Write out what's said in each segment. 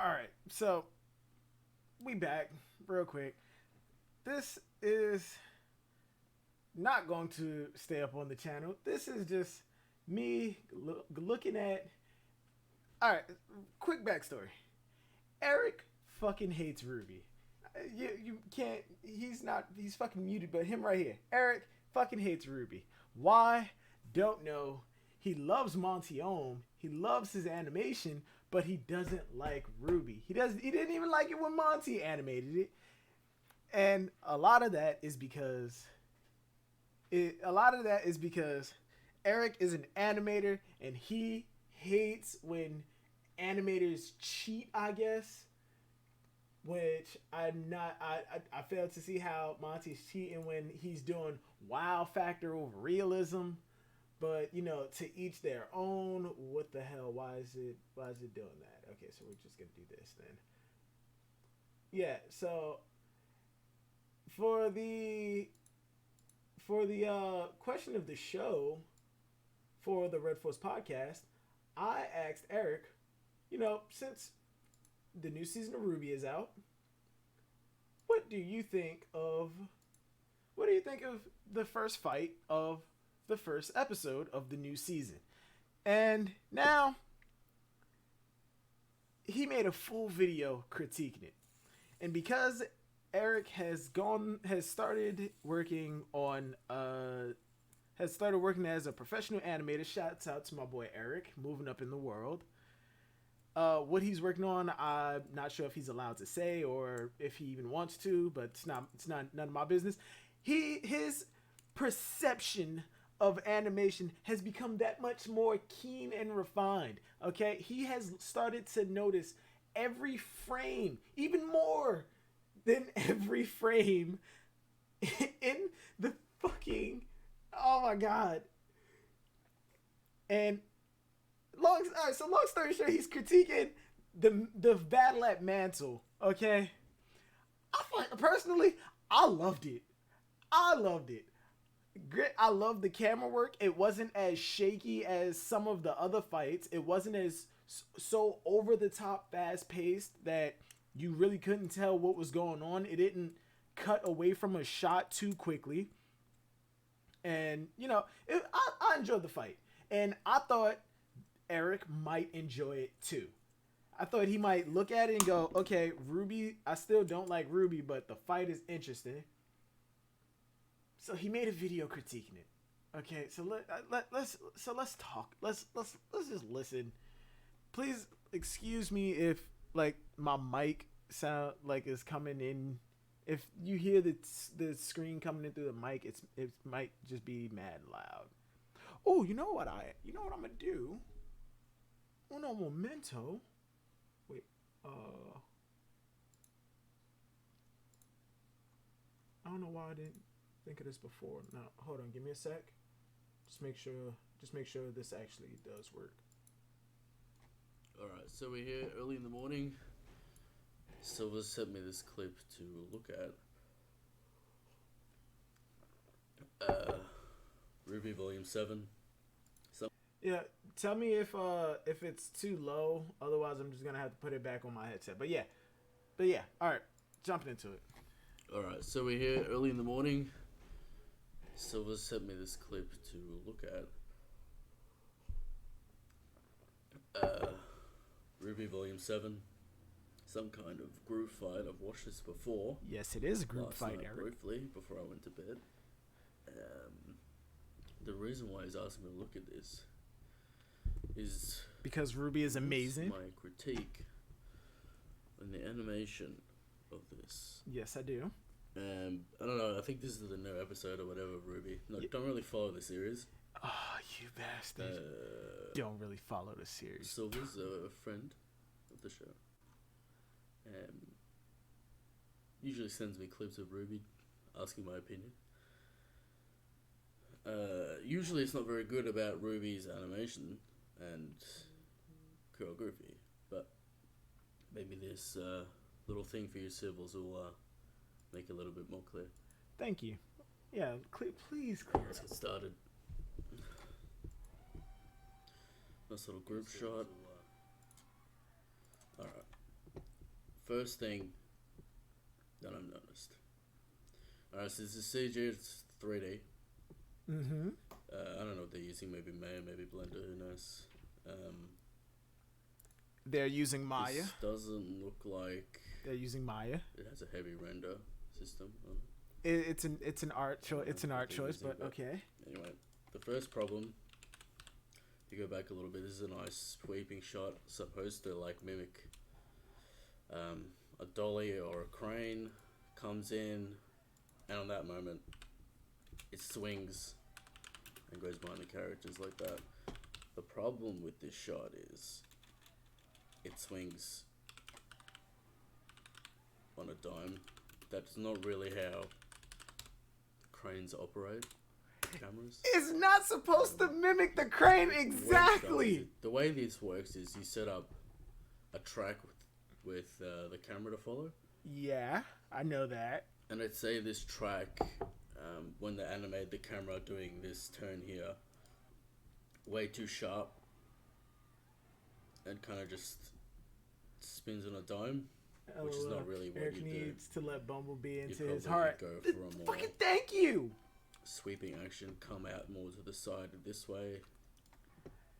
right, so we back real quick. This is not going to stay up on the channel. This is just me looking at. All right, quick backstory. Eric fucking hates RWBY. You can't. He's not. He's fucking muted. But him right here, Eric fucking hates RWBY. Why? Don't know. He loves Monty Ohm. He loves his animation, but he doesn't like RWBY. He doesn't. He didn't even like it when Monty animated it. And a lot of that is because Eric is an animator and he hates when animators cheat, I guess. Which I fail to see how Monty's cheating when he's doing wow factor over realism. But you know, to each their own. What the hell? Why is it doing that? Okay, so we're just gonna do this then. Yeah, so for the question of the show for the Red Force podcast, I asked Eric, you know, since the new season of RWBY is out, what do you think of the first fight of the first episode of the new season? And now he made a full video critiquing it. And because Eric has started working as a professional animator. Shouts out to my boy Eric, moving up in the world. What he's working on, I'm not sure if he's allowed to say or if he even wants to, but it's not none of my business. His perception of animation has become that much more keen and refined. Okay, he has started to notice every frame, even more than every frame in the fucking, oh my god. And long story short, he's critiquing the battle at Mantle. Okay, personally, I loved it. I loved the camera work. It wasn't as shaky as some of the other fights. It wasn't as so over the top, fast paced that you really couldn't tell what was going on. It didn't cut away from a shot too quickly. And, you know, I enjoyed the fight. And I thought Eric might enjoy it too. I thought he might look at it and go, okay, RWBY, I still don't like RWBY, but the fight is interesting. So he made a video critiquing it. Okay, so let's talk. Let's just listen. Please excuse me if like my mic sound like is coming in. If you hear the screen coming in through the mic, it might just be mad loud. Oh, you know what I'm gonna do? Uno momento. Wait, I don't know why I didn't think of this before. Now, hold on, give me a sec. Just make sure this actually does work. Alright, so we're here early in the morning. Silver sent me this clip to look at. RWBY Volume 7. Yeah, tell me if it's too low. Otherwise, I'm just gonna have to put it back on my headset. But yeah. All right, jumping into it. All right, so we're here early in the morning. Silver sent me this clip to look at. RWBY Volume 7. Some kind of group fight. I've watched this before. Yes, it is a group last fight, night, Eric. briefly, before I went to bed. The reason why he's asking me to look at this is because RWBY is amazing. My critique on the animation of this. Yes, I do. I don't know. I think this is the new episode or whatever of RWBY. No, don't really follow the series. Oh, you bastard! Don't really follow the series. Silver's a friend of the show. Usually sends me clips of RWBY, asking my opinion. Usually it's not very good about RWBY's animation and choreography, but maybe this little thing for you civils will make it a little bit more clear. Thank you. Yeah, please clear. Let's get started. Nice little group shot. Alright. first thing that I've noticed. Alright, so this is CG, it's 3D. Mm-hmm. I don't know what they're using, maybe Maya, maybe Blender, who knows. They're using Maya. This doesn't look like They're using Maya. it has a heavy render system on It's an art choice. It's an art choice, but okay. Anyway, the first problem, if you go back a little bit, this is a nice sweeping shot, supposed to like mimic a dolly or a crane comes in, and on that moment it swings and goes behind the characters like that. The problem with this shot is it swings on a dime. That's not really how cranes operate. Cameras. It's not supposed to mimic the crane exactly. The way this works is you set up a track with the camera to follow. Yeah, I know that. And I'd say this track, when they animate the camera doing this turn here, way too sharp, and kind of just spins on a dime, which is not really what Eric you do. needs to let Bumblebee into You his probably heart. go for a more Fucking thank you. sweeping action, come out more to the side this way,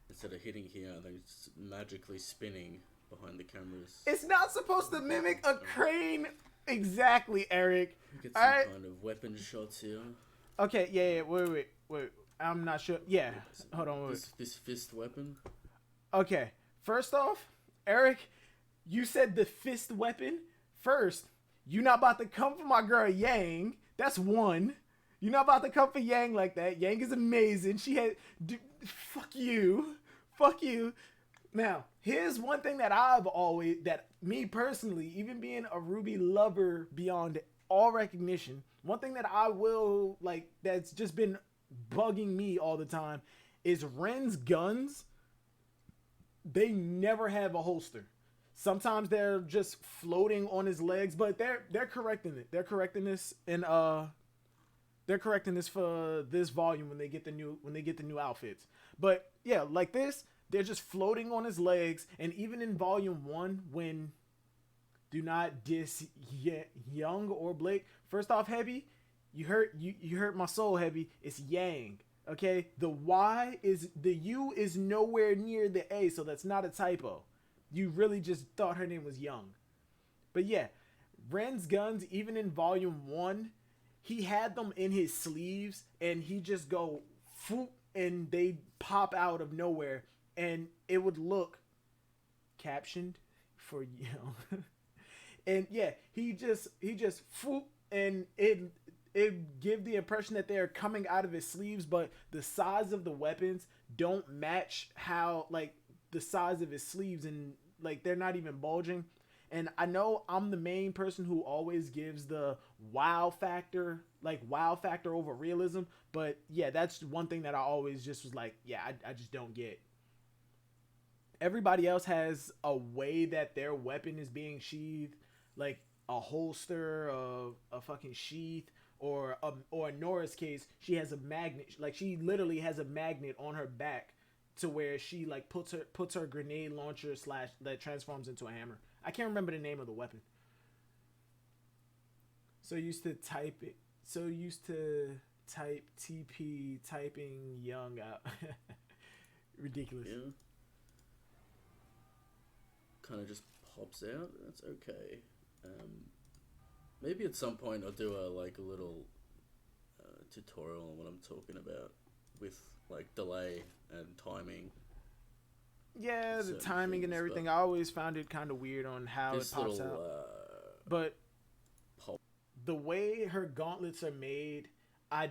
instead of hitting here and then just magically spinning behind the cameras. It's not supposed to mimic a crane exactly, Eric. Get some kind of weapon shots here. Okay, yeah, wait. I'm not sure. Yeah, hold on, wait. This fist weapon. Okay, first off, Eric, you said the fist weapon. First, you not about to come for my girl Yang. That's one. You're not about to come for Yang like that. Yang is amazing. She had... fuck you. Fuck you. Now, here's one thing that that me personally, even being a RWBY lover beyond all recognition, one thing that I will, like, that's just been bugging me all the time is Ren's guns. They never have a holster. Sometimes they're just floating on his legs, but they're correcting it. They're correcting this they're correcting this for this volume when they get the new outfits. But yeah, like this, they're just floating on his legs. And even in volume 1, when do not diss Young or Blake. First off, Heavy, you hurt my soul, Heavy. It's Yang. Okay, the U is nowhere near the A, so that's not a typo. You really just thought her name was Young. But yeah, Ren's guns, even in volume 1, he had them in his sleeves, and he just go foop, and they pop out of nowhere, and it would look captioned for and yeah, he just foop, and it give the impression that they're coming out of his sleeves, but the size of the weapons don't match how, like, the size of his sleeves, and like they're not even bulging. And I know I'm the main person who always gives the wow factor over realism, but yeah, that's one thing that I always just was like, yeah, I just don't get. Everybody else has a way that their weapon is being sheathed, like a holster, a fucking sheath, or in Nora's case, she has a magnet. Like, she literally has a magnet on her back to where she like puts her grenade launcher / that transforms into a hammer. I can't remember the name of the weapon. So used to type TP typing Young out. Ridiculous. Yeah. Kind of just pops out. That's okay. Maybe at some point I'll do a little tutorial on what I'm talking about with like delay and timing. Yeah, the timing and everything. I always found it kind of weird on how it pops out. But the way her gauntlets are made, I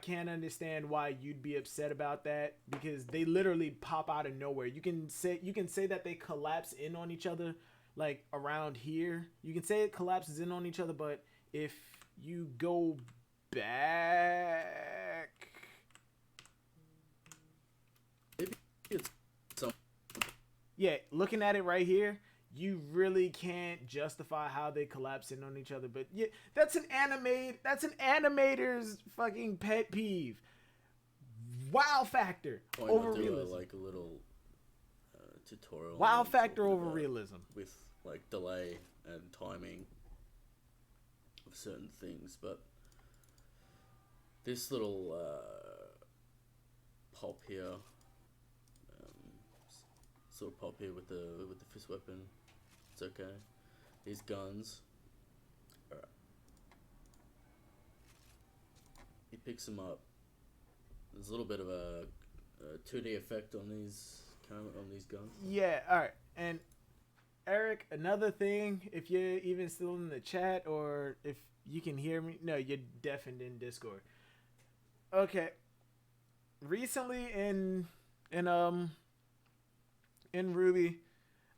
can't understand why you'd be upset about that, because they literally pop out of nowhere. You can say that they collapse in on each other, like around here. You can say it collapses in on each other, but if you go back, maybe it's some. Yeah, looking at it right here, you really can't justify how they collapse in on each other. But yeah, that's an animator's fucking pet peeve. Wow factor over realism. Like a little tutorial. Wow factor over realism with like delay and timing of certain things. But this little pop here, sort of pop here with the fist weapon, it's okay. These guns, alright. He picks them up. There's a little bit of a 2D effect on these guns. Yeah, all right. And Eric, another thing, if you're even still in the chat or if you can hear me, no, you're deafened in Discord. Okay. Recently in RWBY,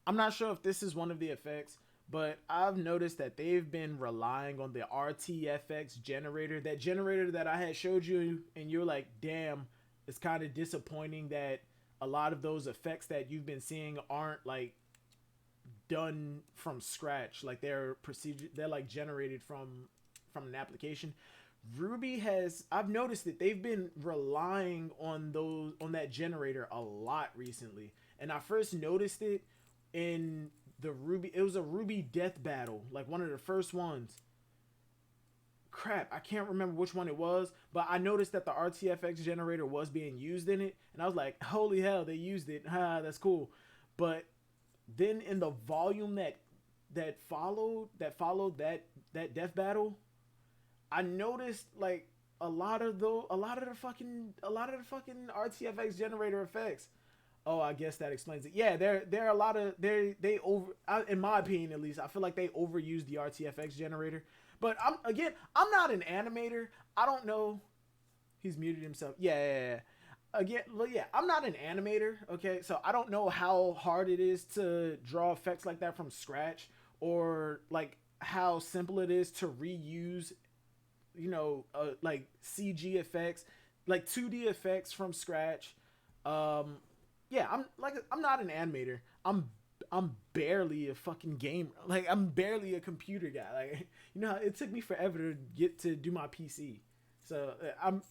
I'm not sure if this is one of the effects, but I've noticed that they've been relying on the RTFX generator, that generator that I had showed you, and you're like, damn, it's kind of disappointing that a lot of those effects that you've been seeing aren't like done from scratch, like they're like generated from an application. I've noticed that they've been relying on that generator a lot recently, and I first noticed it in the RWBY. It was a RWBY death battle, like one of the first ones. Crap, I can't remember which one it was, but I noticed that the RTFX generator was being used in it, and I was like, holy hell, they used it. That's cool. But then in the volume that followed that death battle, I noticed like a lot of the fucking RTFX generator effects. Oh, I guess that explains it. Yeah, there are a lot of in my opinion at least, I feel like they overused the RTFX generator. But I'm not an animator. I don't know. He's muted himself. Yeah. Again, well, yeah, I'm not an animator, okay? So I don't know how hard it is to draw effects like that from scratch, or like how simple it is to reuse, like CG effects, like 2D effects from scratch. Yeah, I'm not an animator. I'm barely a fucking gamer. Like, I'm barely a computer guy. Like, it took me forever to get to do my PC. So I'm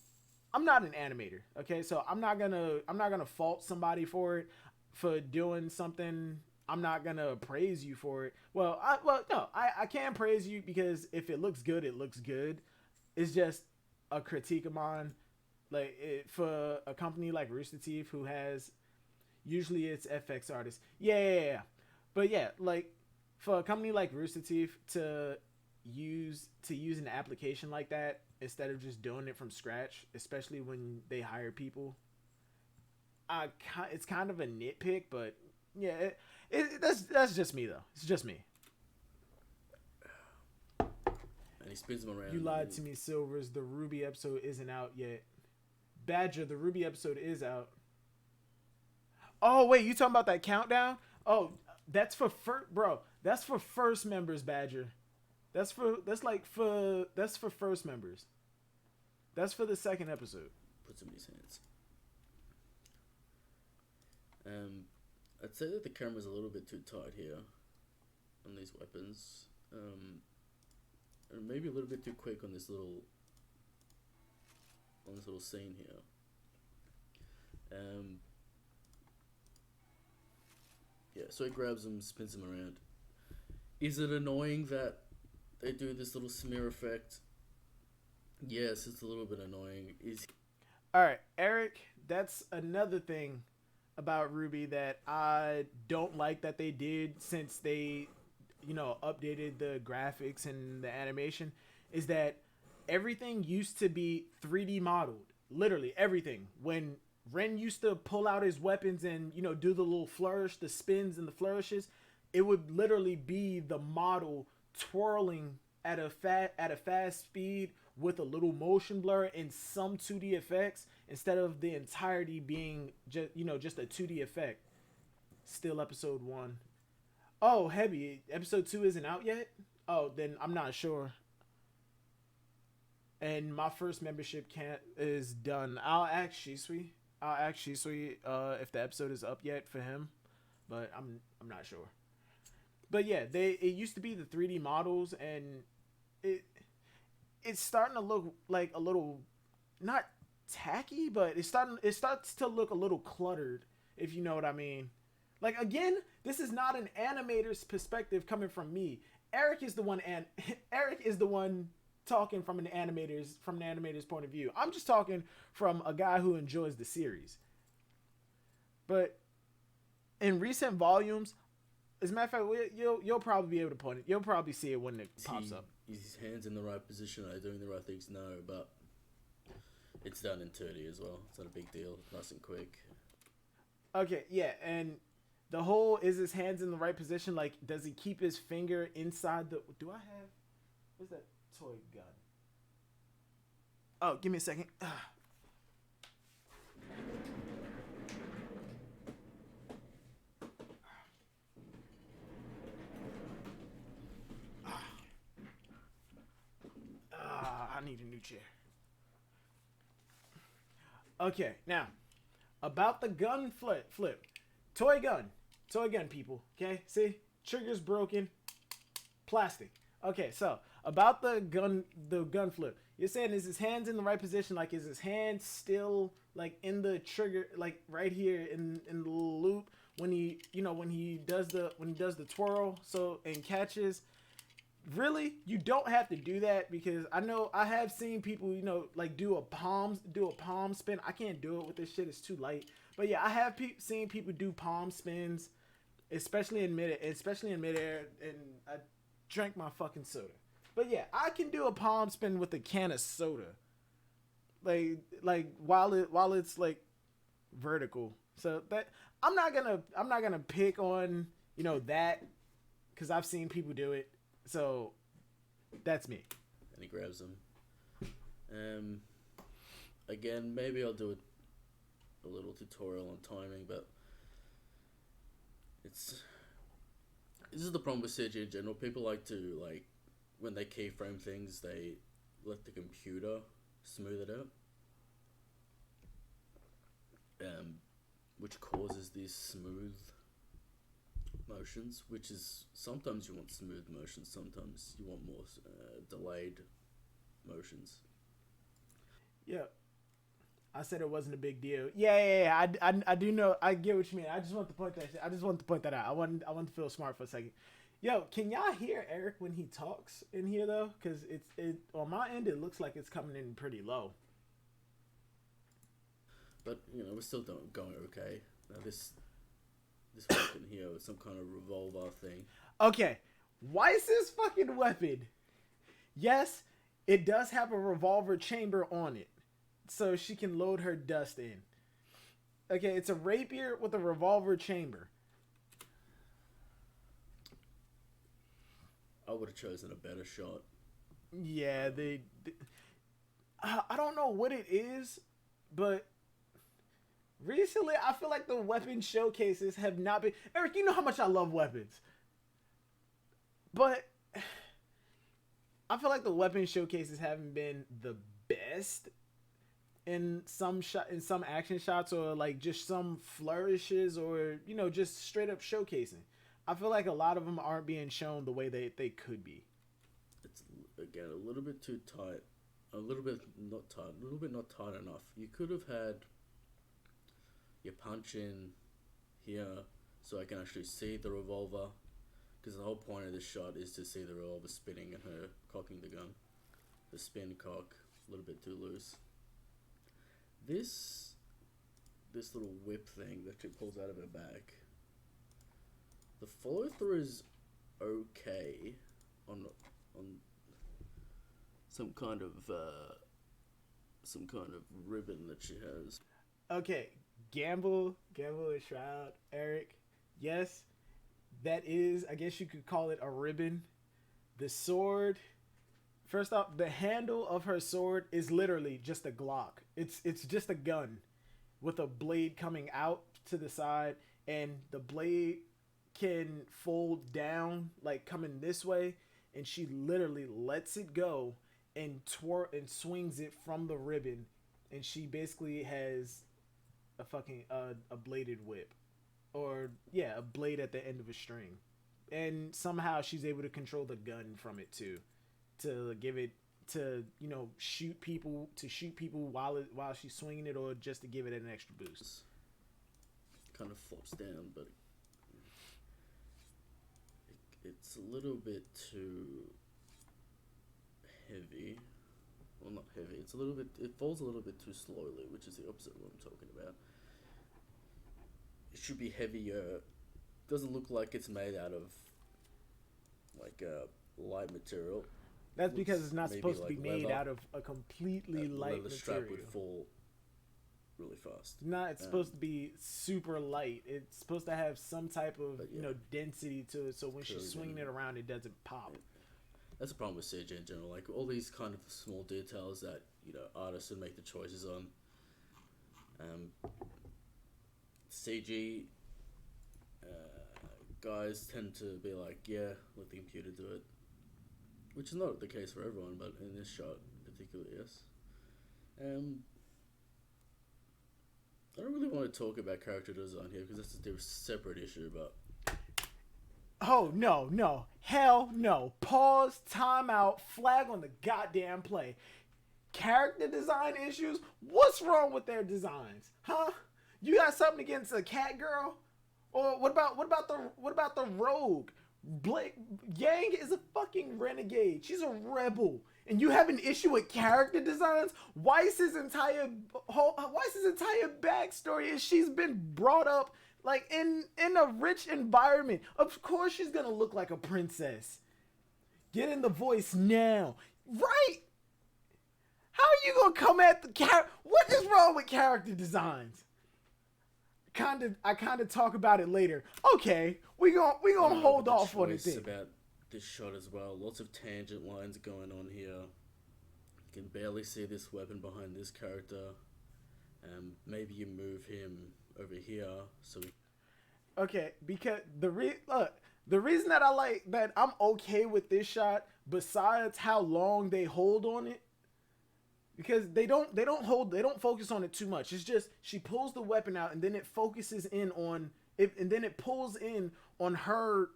not an animator. Okay, so I'm not gonna fault somebody for doing something. I'm not gonna praise you for it. Well, I can praise you because if it looks good, it looks good. It's just a critique of mine. Like, for a company like Rooster Teeth, who has usually it's FX artists. Yeah. But yeah, like for a company like Rooster Teeth to use an application like that instead of just doing it from scratch, especially when they hire people, it's kind of a nitpick, but yeah, that's just me though. It's just me. And he spins them around. You lied to me, Silvers. The RWBY episode isn't out yet. Badger, the RWBY episode is out. Oh wait, you talking about that countdown? Oh, that's for That's for first members, Badger. That's for first members. That's for the second episode. Puts him in his hands. I'd say that the camera's a little bit too tight here on these weapons. And maybe a little bit too quick on this little scene here. Yeah, so he grabs him, spins him around. Is it annoying that they do this little smear effect? Yes, it's a little bit annoying. Alright, Eric, that's another thing about RWBY that I don't like that they did since they, updated the graphics and the animation, is that everything used to be 3D modeled. Literally everything. When Ren used to pull out his weapons and, do the little flourish, the spins and the flourishes, it would literally be the model twirling at a fast speed with a little motion blur and some 2D effects, instead of the entirety being just a 2D effect. Still episode 1. Oh, heavy. Episode 2 isn't out yet? Oh, then I'm not sure. And my first membership is done. I'll ask Shisui if the episode is up yet for him, but I'm not sure. But yeah, it used to be the 3D models, and it's starting to look like a little, not tacky, but it starts to look a little cluttered, if you know what I mean. Like, again, this is not an animator's perspective coming from me. Eric is the one, and Eric is the one talking from the animator's point of view. I'm just talking from a guy who enjoys the series. But in recent volumes, as a matter of fact, you'll probably be able to point it. You'll probably see it when it pops up. Is his hands in the right position? Are they doing the right things? No, but it's done in 30 as well. It's not a big deal. Nice and quick. Okay, yeah, and the whole is his hands in the right position? Like, does he keep his finger inside the... Do I have... Where's that toy gun? Oh, give me a second. I need a new chair. Okay, now, about the gun flip. Toy gun, people. Okay, see, trigger's broken, plastic. Okay, so about the gun flip. You're saying, is his hands in the right position? Like, is his hand still like in the trigger, like right here in the little loop when he does the twirl, so and catches? Really, you don't have to do that, because I know I have seen people, like do a palm spin. I can't do it with this shit; it's too light. But yeah, I have seen people do palm spins, especially in midair, and I drank my fucking soda. But yeah, I can do a palm spin with a can of soda, like while it's like vertical. So that I'm not gonna pick on that, because I've seen people do it. So that's me. And he grabs them. Again, maybe I'll do a little tutorial on timing, but this is the problem with CG in general. People like to, when they keyframe things, they let the computer smooth it out, which causes these smooth motions, which is, sometimes you want smooth motions, sometimes you want more delayed motions. Yeah, I said it wasn't a big deal. Yeah. I do know. I get what you mean. I just want to point that out. I want to feel smart for a second. Yo, can y'all hear Eric when he talks in here though? Because it on my end, it looks like it's coming in pretty low. But we're still going okay. Now this weapon here with some kind of revolver thing. Okay, Weiss's fucking weapon. Yes, it does have a revolver chamber on it, so she can load her dust in. Okay, it's a rapier with a revolver chamber. I would have chosen a better shot. Yeah, I don't know what it is, but recently, I feel like the weapon showcases have not been... Eric, you know how much I love weapons. But I feel like the weapon showcases haven't been the best in some action shots, or like just some flourishes, or just straight up showcasing. I feel like a lot of them aren't being shown the way they could be. It's, again, a little bit too tight. A little bit not tight enough. You could have had your punch in here so I can actually see the revolver, because the whole point of this shot is to see the revolver spinning and her cocking the gun. The spin cock, a little bit too loose. This little whip thing that she pulls out of her bag, the follow through is okay on some kind of ribbon that she has. Okay, Gamble is Shroud, Eric. Yes, that is, I guess you could call it a ribbon. The sword, first off, the handle of her sword is literally just a Glock. It's just a gun with a blade coming out to the side, and the blade can fold down, like coming this way, and she literally lets it go and swings it from the ribbon, and she basically has a fucking a bladed whip, or a blade at the end of a string, and somehow she's able to control the gun from it too, to give it to shoot people while she's swinging it, or just to give it an extra boost. It kind of flops down, but it's a little bit too heavy. Well, not heavy. It's a little bit. It falls a little bit too slowly, which is the opposite of what I'm talking about. It should be heavier. Doesn't look like it's made out of like light material. That's because it's not supposed to be made leather. out of a completely light Leather strap material. would fall really fast. It's supposed to be super light. It's supposed to have some type of density to it, so when she's swinging it around, it doesn't pop. That's the problem with CG in general. Like all these kind of small details that artists would make the choices on. CG guys tend to be like, yeah, let the computer do it, which is not the case for everyone, but in this shot particularly, yes. I don't really want to talk about character design here because that's a separate issue, but... Oh, no. Hell no. Pause, time out, flag on the goddamn play. Character design issues? What's wrong with their designs? Huh? You got something against a cat girl? Or what about the rogue? Yang is a fucking renegade. She's a rebel. And you have an issue with character designs? Weiss's entire backstory is she's been brought up like in a rich environment. Of course she's gonna look like a princess. Get in the voice now. Right? How are you gonna come at the character? What is wrong with character designs? I kind of talk about it later. Okay, we gonna hold off on it. About this shot as well. Lots of tangent lines going on here. You can barely see this weapon behind this character. Maybe you move him over here so. Okay, because the reason that I like that I'm okay with this shot, besides how long they hold on it. Because they don't focus on it too much. It's just she pulls the weapon out and then it focuses in on it, and then it pulls in on her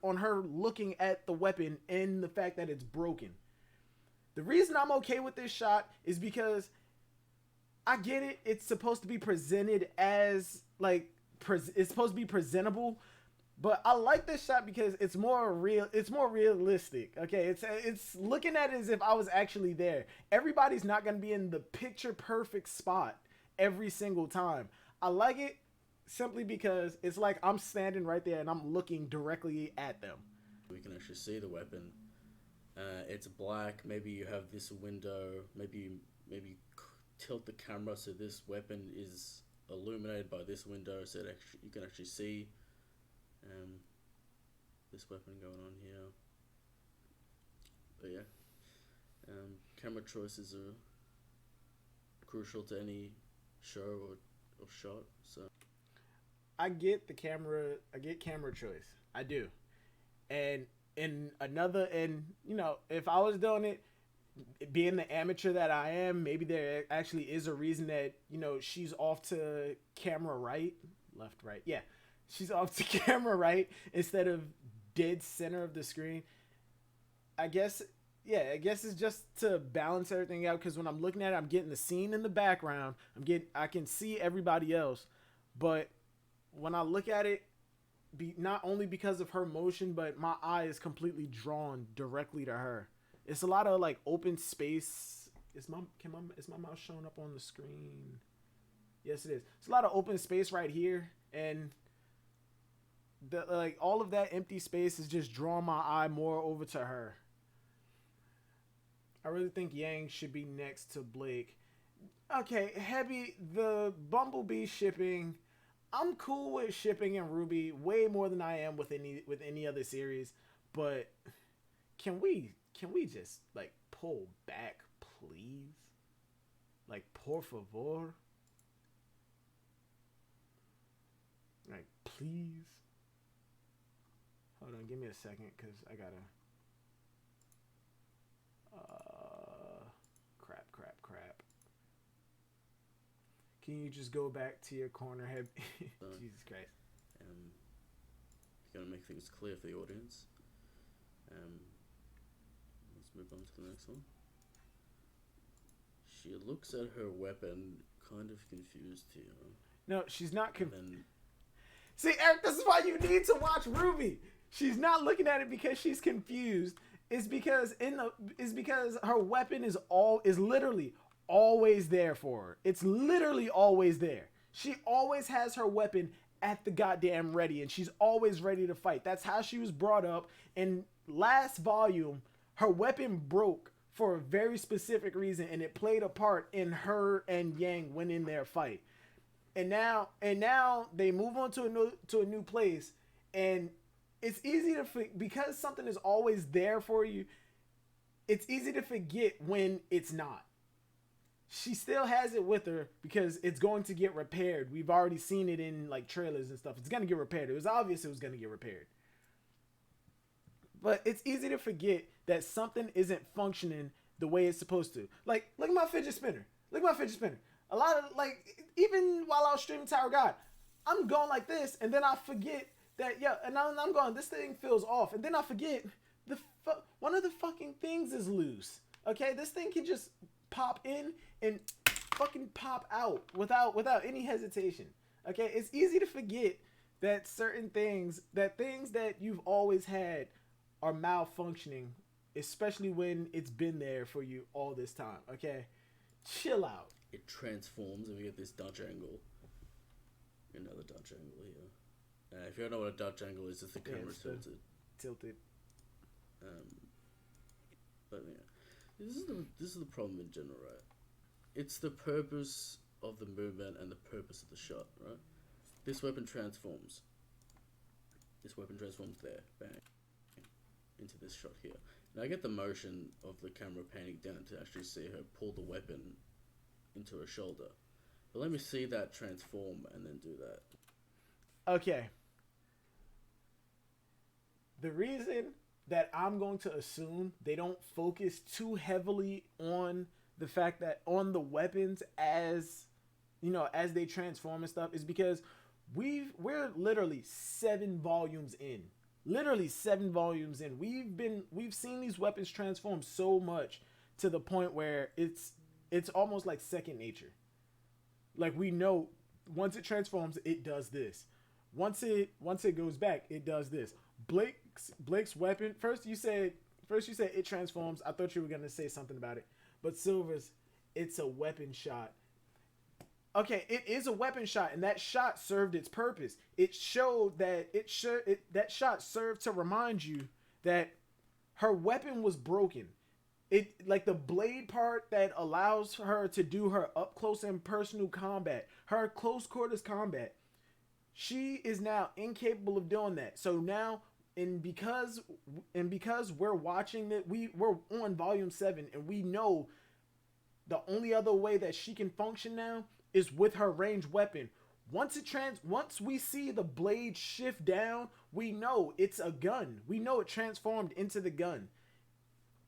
looking at the weapon and the fact that it's broken. The reason I'm okay with this shot is because I get it. It's supposed to be presented as it's supposed to be presentable. But I like this shot because it's more real. It's more realistic. Okay, it's looking at it as if I was actually there. Everybody's not gonna be in the picture perfect spot every single time. I like it simply because it's like I'm standing right there and I'm looking directly at them. We can actually see the weapon. It's black. Maybe you have this window. Maybe tilt the camera so this weapon is illuminated by this window, so that you can actually see. This weapon going on here, but yeah, camera choices are crucial to any show or shot. So I get camera choice. I do, and if I was doing it, being the amateur that I am, maybe there actually is a reason that she's off to camera right, left, right, yeah. She's off to camera right instead of dead center of the screen. I guess it's just to balance everything out, because when I'm looking at it, I'm getting the scene in the background. I can see everybody else, but when I look at it, not only because of her motion, but my eye is completely drawn directly to her. It's a lot of like open space. Is my mouse showing up on the screen? Yes, it is. It's a lot of open space right here, and all of that empty space is just drawing my eye more over to her. I really think Yang should be next to Blake. Okay, Heavy, the Bumblebee shipping. I'm cool with shipping in RWBY way more than I am with any other series, but can we just pull back, please? Por favor. Please. Hold on, give me a second, because I gotta... Crap. Can you just go back to your corner, head? Jesus Christ. Gotta make things clear for the audience. Let's move on to the next one. She looks at her weapon kind of confused here. No, she's not confused. See, Eric, this is why you need to watch RWBY. She's not looking at it because she's confused. It's because her weapon is literally always there for her. It's literally always there. She always has her weapon at the goddamn ready, and she's always ready to fight. That's how she was brought up. In last volume, her weapon broke for a very specific reason, and it played a part in her and Yang winning their fight. And now they move on to a new place, and it's easy to because something is always there for you. It's easy to forget when it's not. She still has it with her because it's going to get repaired. We've already seen it in like trailers and stuff. It's going to get repaired. It was obvious it was going to get repaired. But it's easy to forget that something isn't functioning the way it's supposed to. Like, look at my fidget spinner. Look at my fidget spinner. A lot of, like, even while I was streaming Tower God, I'm going like this, and then I forget that, yeah, and I'm going, this thing feels off. And then I forget, one of the fucking things is loose. Okay? This thing can just pop in and fucking pop out without any hesitation. Okay? It's easy to forget that certain things that you've always had are malfunctioning, especially when it's been there for you all this time. Okay? Chill out. It transforms and we get this Dutch angle. Another Dutch angle here. If you don't know what a Dutch angle is, it's the camera tilted. But yeah, this is the problem in general, right? It's the purpose of the movement and the purpose of the shot, right? This weapon transforms. This weapon transforms there, bang, into this shot here. Now I get the motion of the camera panning down to actually see her pull the weapon into her shoulder. But let me see that transform and then do that. Okay. The reason that I'm going to assume they don't focus too heavily on the fact that on the weapons as they transform and stuff is because we're literally 7 volumes in. Literally 7 volumes in. We've seen these weapons transform so much to the point where it's almost like second nature. Like, we know once it transforms, it does this. Once it goes back, it does this. Blake's weapon. First you said it transforms. I thought you were gonna say something about it. But Silver's, it's a weapon shot. Okay, it is a weapon shot, and that shot served its purpose. It showed that that shot served to remind you that her weapon was broken. It, like, the blade part that allows her to do her up close and personal combat, her close quarters combat, she is now incapable of doing that. So now, because we're watching that, we're on volume 7, and we know the only other way that she can function now is with her ranged weapon. Once we see the blade shift down, we know it's a gun. We know it transformed into the gun.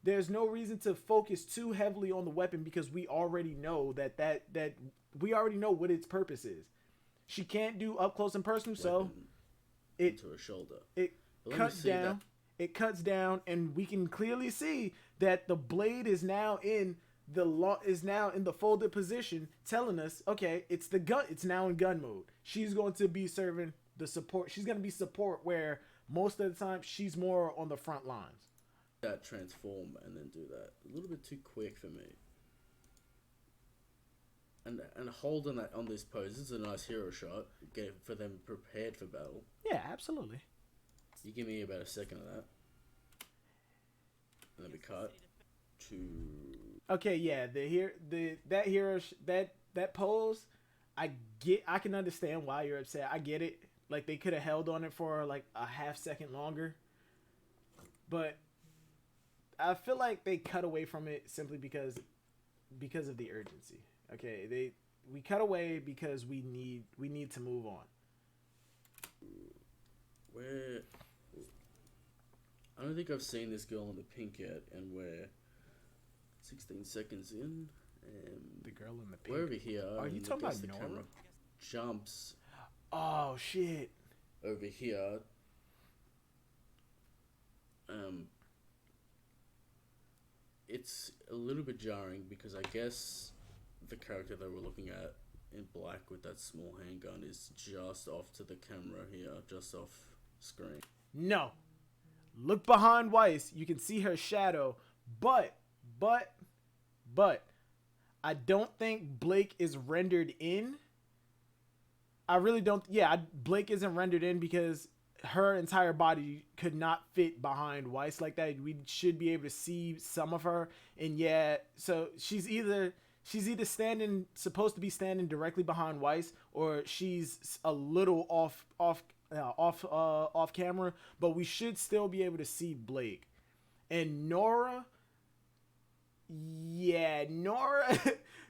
There's no reason to focus too heavily on the weapon because we already know that we already know what its purpose is. She can't do up close and personal, so into her shoulder. It cuts down. It cuts down, and we can clearly see that the blade is now in the folded position, telling us, okay, it's the gun. It's now in gun mode. She's going to be serving the support. She's going to be support where most of the time she's more on the front lines. That transform and then do that a little bit too quick for me. And hold on this pose. This is a nice hero shot. Get for them prepared for battle. Yeah, absolutely. You give me about a second of that, and then we cut to. Okay, yeah, that pose, I can understand why you're upset. I get it. Like, they could have held on it for like a half second longer, but I feel like they cut away from it simply because of the urgency. Okay, we cut away because we need to move on. Where I don't think I've seen this girl in the pink yet, and we're 16 seconds in. The girl in the pink. We're over here. Are you talking about the Nora? camera jumps. Oh shit! Over here. It's a little bit jarring because I guess the character that we're looking at in black with that small handgun is just off to the camera here, just off screen. No, Look behind Weiss. You can see her shadow. But, but, but, I don't think Blake is rendered in. I really don't. Yeah, Blake isn't rendered in because her entire body could not fit behind Weiss like that. We should be able to see some of her. And yeah, so she's either supposed to be standing directly behind Weiss, or she's a little off camera, but we should still be able to see Blake. And Nora, yeah, Nora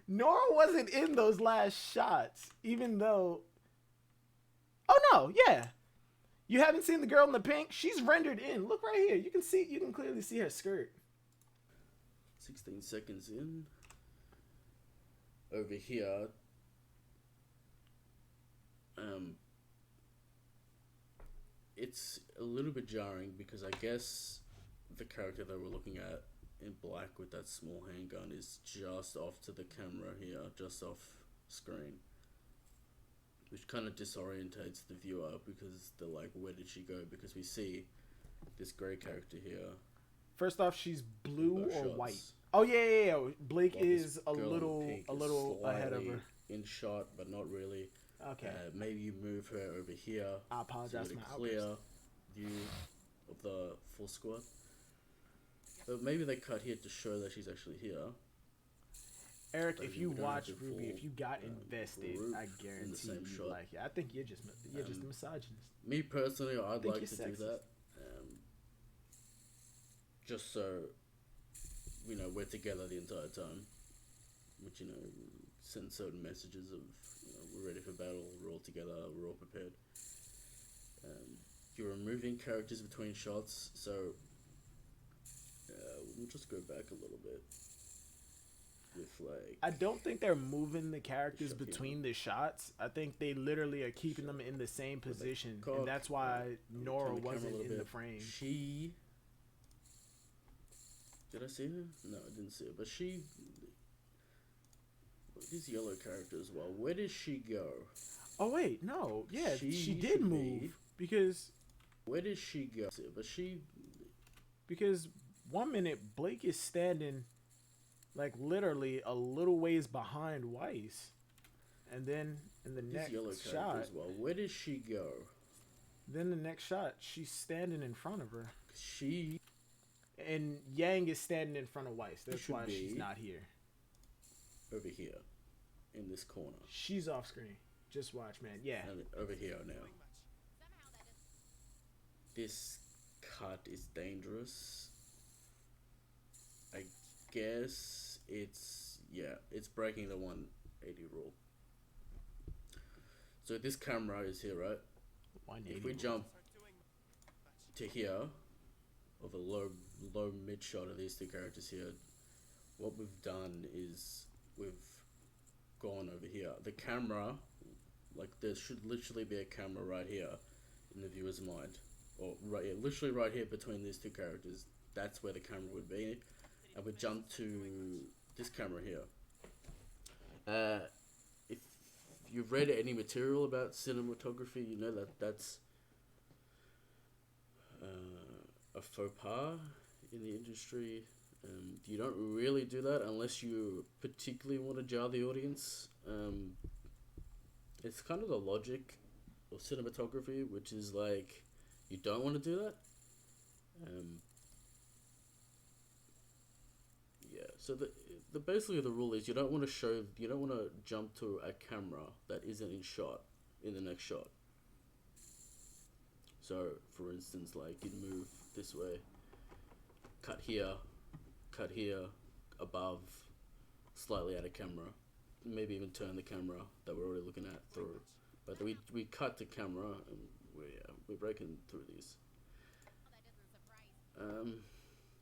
Nora wasn't in those last shots, even though, oh no, yeah. You haven't seen the girl in the pink? She's rendered in. Look right here. You can clearly see her skirt. 16 seconds in. Over here, it's a little bit jarring because I guess the character that we're looking at in black with that small handgun is just off to the camera here, just off screen, which kind of disorientates the viewer because they're like, where did she go? Because we see this grey character here. First off, she's blue or white? Oh yeah. Blake is a little ahead of her. In shot, but not really. Okay. Maybe you move her over here. I apologize. To get a clear view of the full squad. But maybe they cut here to show that she's actually here. Eric, if you watch RWBY, if you got invested, I guarantee you like it. I think you're just a misogynist. Me personally, I'd like to do that. Just so, we're together the entire time. Which, send certain messages of, we're ready for battle, we're all together, we're all prepared. You're removing characters between shots, so we'll just go back a little bit. With like, I don't think they're moving the characters between the shots. I think they literally are keeping them in the same position, and that's why Nora wasn't in the frame. Did I see her? No, I didn't see her. But this yellow character as well. Where did she go? Oh wait, no, yeah, she did move because. Where did she go? But because 1 minute Blake is standing, like literally a little ways behind Weiss, and then in the next shot, as well. Where did she go? Then the next shot, she's standing in front of her. And Yang is standing in front of Weiss. That's why she's not here. Over here, in this corner. She's off screen. Just watch, man. Yeah. And over here now. This cut is dangerous. I guess it's breaking the 180 rule. So this camera is here, right? If we jump to here, of a low mid shot of these two characters here, what we've done is we've gone over here. The camera, like there should literally be a camera right here in the viewer's mind, or literally right here between these two characters. That's where the camera would be, and we jump to this camera here. If you've read any material about cinematography, you know that's a faux pas in the industry. You don't really do that unless you particularly want to jar the audience. It's kind of the logic of cinematography, which is like you don't want to do that. So the basically the rule is you don't want to jump to a camera that isn't in shot in the next shot. So for instance, like you'd move this way, cut here, above, slightly out of camera, maybe even turn the camera that we're already looking at through. But we cut the camera and we're breaking through these.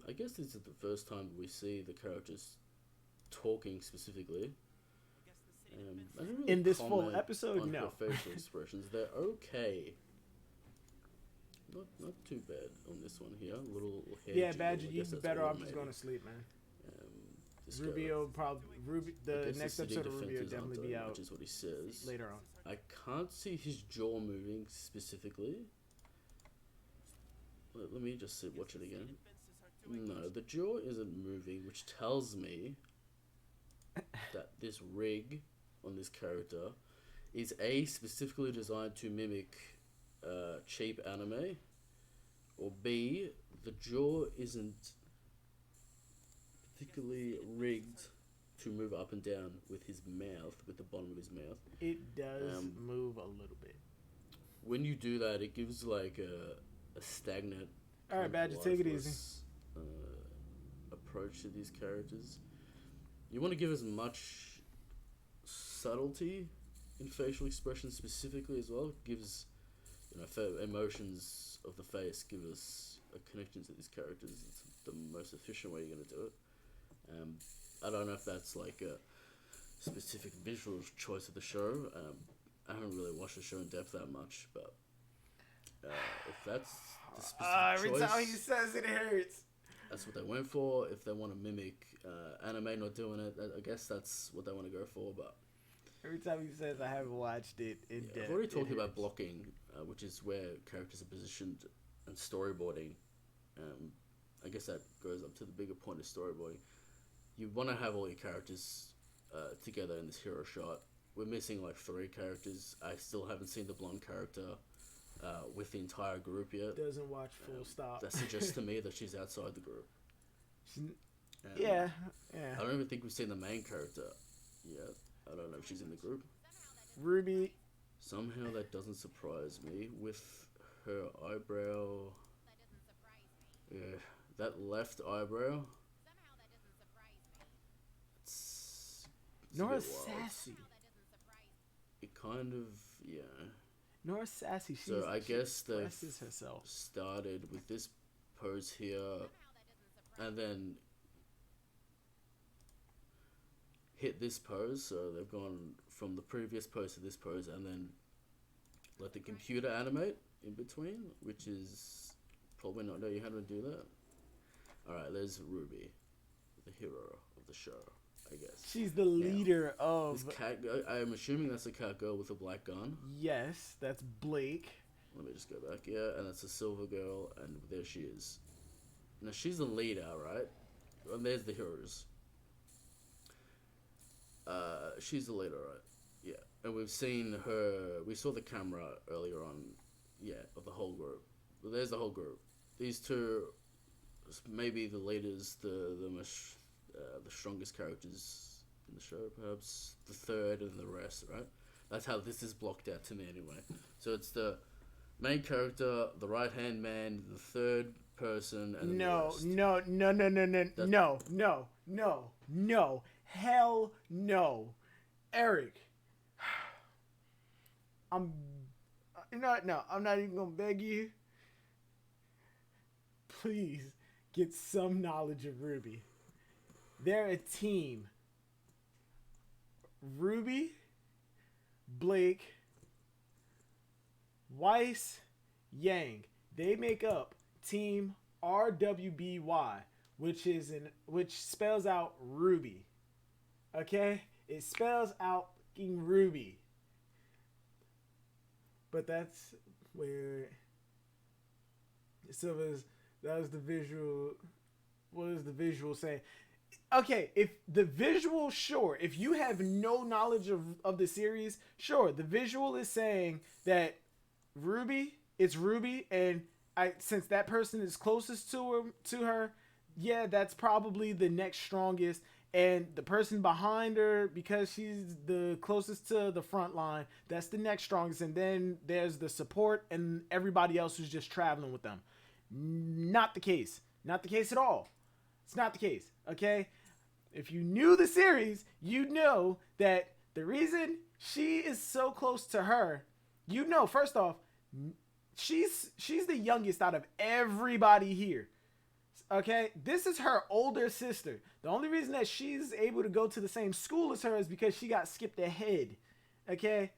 I guess this is the first time we see the characters talking specifically. I don't really in this full episode, no. Facial expressions, they're okay. Not too bad on this one here. A little hair. Yeah, Badger, you'd be better off just going to sleep, man. RWBY will the next episode of RWBY will definitely be out. Which is what he says later on. I can't see his jaw moving specifically. Let me just watch it again. No, the jaw isn't moving, which tells me that this rig on this character is A, specifically designed to mimic cheap anime, or B, the jaw isn't particularly rigged to move up and down with his mouth, with the bottom of his mouth. It does move a little bit. When you do that, it gives like a stagnant. All right, Badger, take it easy. Approach to these characters. You want to give as much subtlety in facial expression specifically as well. It gives, emotions of the face give us a connection to these characters. It's the most efficient way you're going to do it. I don't know if that's like a specific visual choice of the show. I haven't really watched the show in depth that much, but if that's the specific every choice, time he says it hurts. That's what they went for. If they want to mimic anime not doing it, I guess that's what they want to go for. But every time he says I haven't watched it in depth, I've already talked about blocking, which is where characters are positioned, and storyboarding. I guess that goes up to the bigger point of storyboarding. You want to have all your characters together in this hero shot. We're missing like 3 characters. I still haven't seen the blonde character with the entire group yet. Doesn't watch full stop. That suggests to me that she's outside the group. Yeah. I don't even think we've seen the main character yet. I don't know if she's in the group. RWBY. Somehow that doesn't surprise me with her eyebrow. Yeah, that left eyebrow. It's Nora's sassy. It kind of, yeah. Nora's sassy. So I guess they herself. Started with this pose here, and then hit this pose. So they've gone from the previous pose to this pose, and then let the computer animate in between, which is probably not knowing how to do that. All right, there's RWBY, the hero of the show, I guess. She's the leader of... This cat, I'm assuming that's a cat girl with a black gun. Yes, that's Blake. Let me just go back. Yeah, and that's a silver girl, and there she is. Now, she's the leader, right? And there's the heroes. She's the leader, right? Yeah. And we've seen her... We saw the camera earlier on, of the whole group. Well, there's the whole group. These two... Maybe the leaders, the strongest characters in the show, perhaps the third and the rest, right? That's how this is blocked out to me anyway. So it's the main character, the right-hand man, the third person, and no, the rest. no, hell no. Eric, I'm not even gonna beg you. Please get some knowledge of RWBY. They're a team. RWBY, Blake, Weiss, Yang. They make up Team RWBY, which spells out Ruby. Okay? It spells out fucking Ruby. But that's where that was the visual. What is the visual saying? Okay, if the visual, sure. If you have no knowledge of the series, sure. The visual is saying that it's RWBY, and since that person is closest to her, yeah, that's probably the next strongest. And the person behind her, because she's the closest to the front line, that's the next strongest. And then there's the support and everybody else who's just traveling with them. Not the case. Not the case at all. It's not the case, okay? If you knew the series, you'd know that the reason she is so close to her, first off, she's the youngest out of everybody here. Okay? This is her older sister. The only reason that she's able to go to the same school as her is because she got skipped ahead. Okay?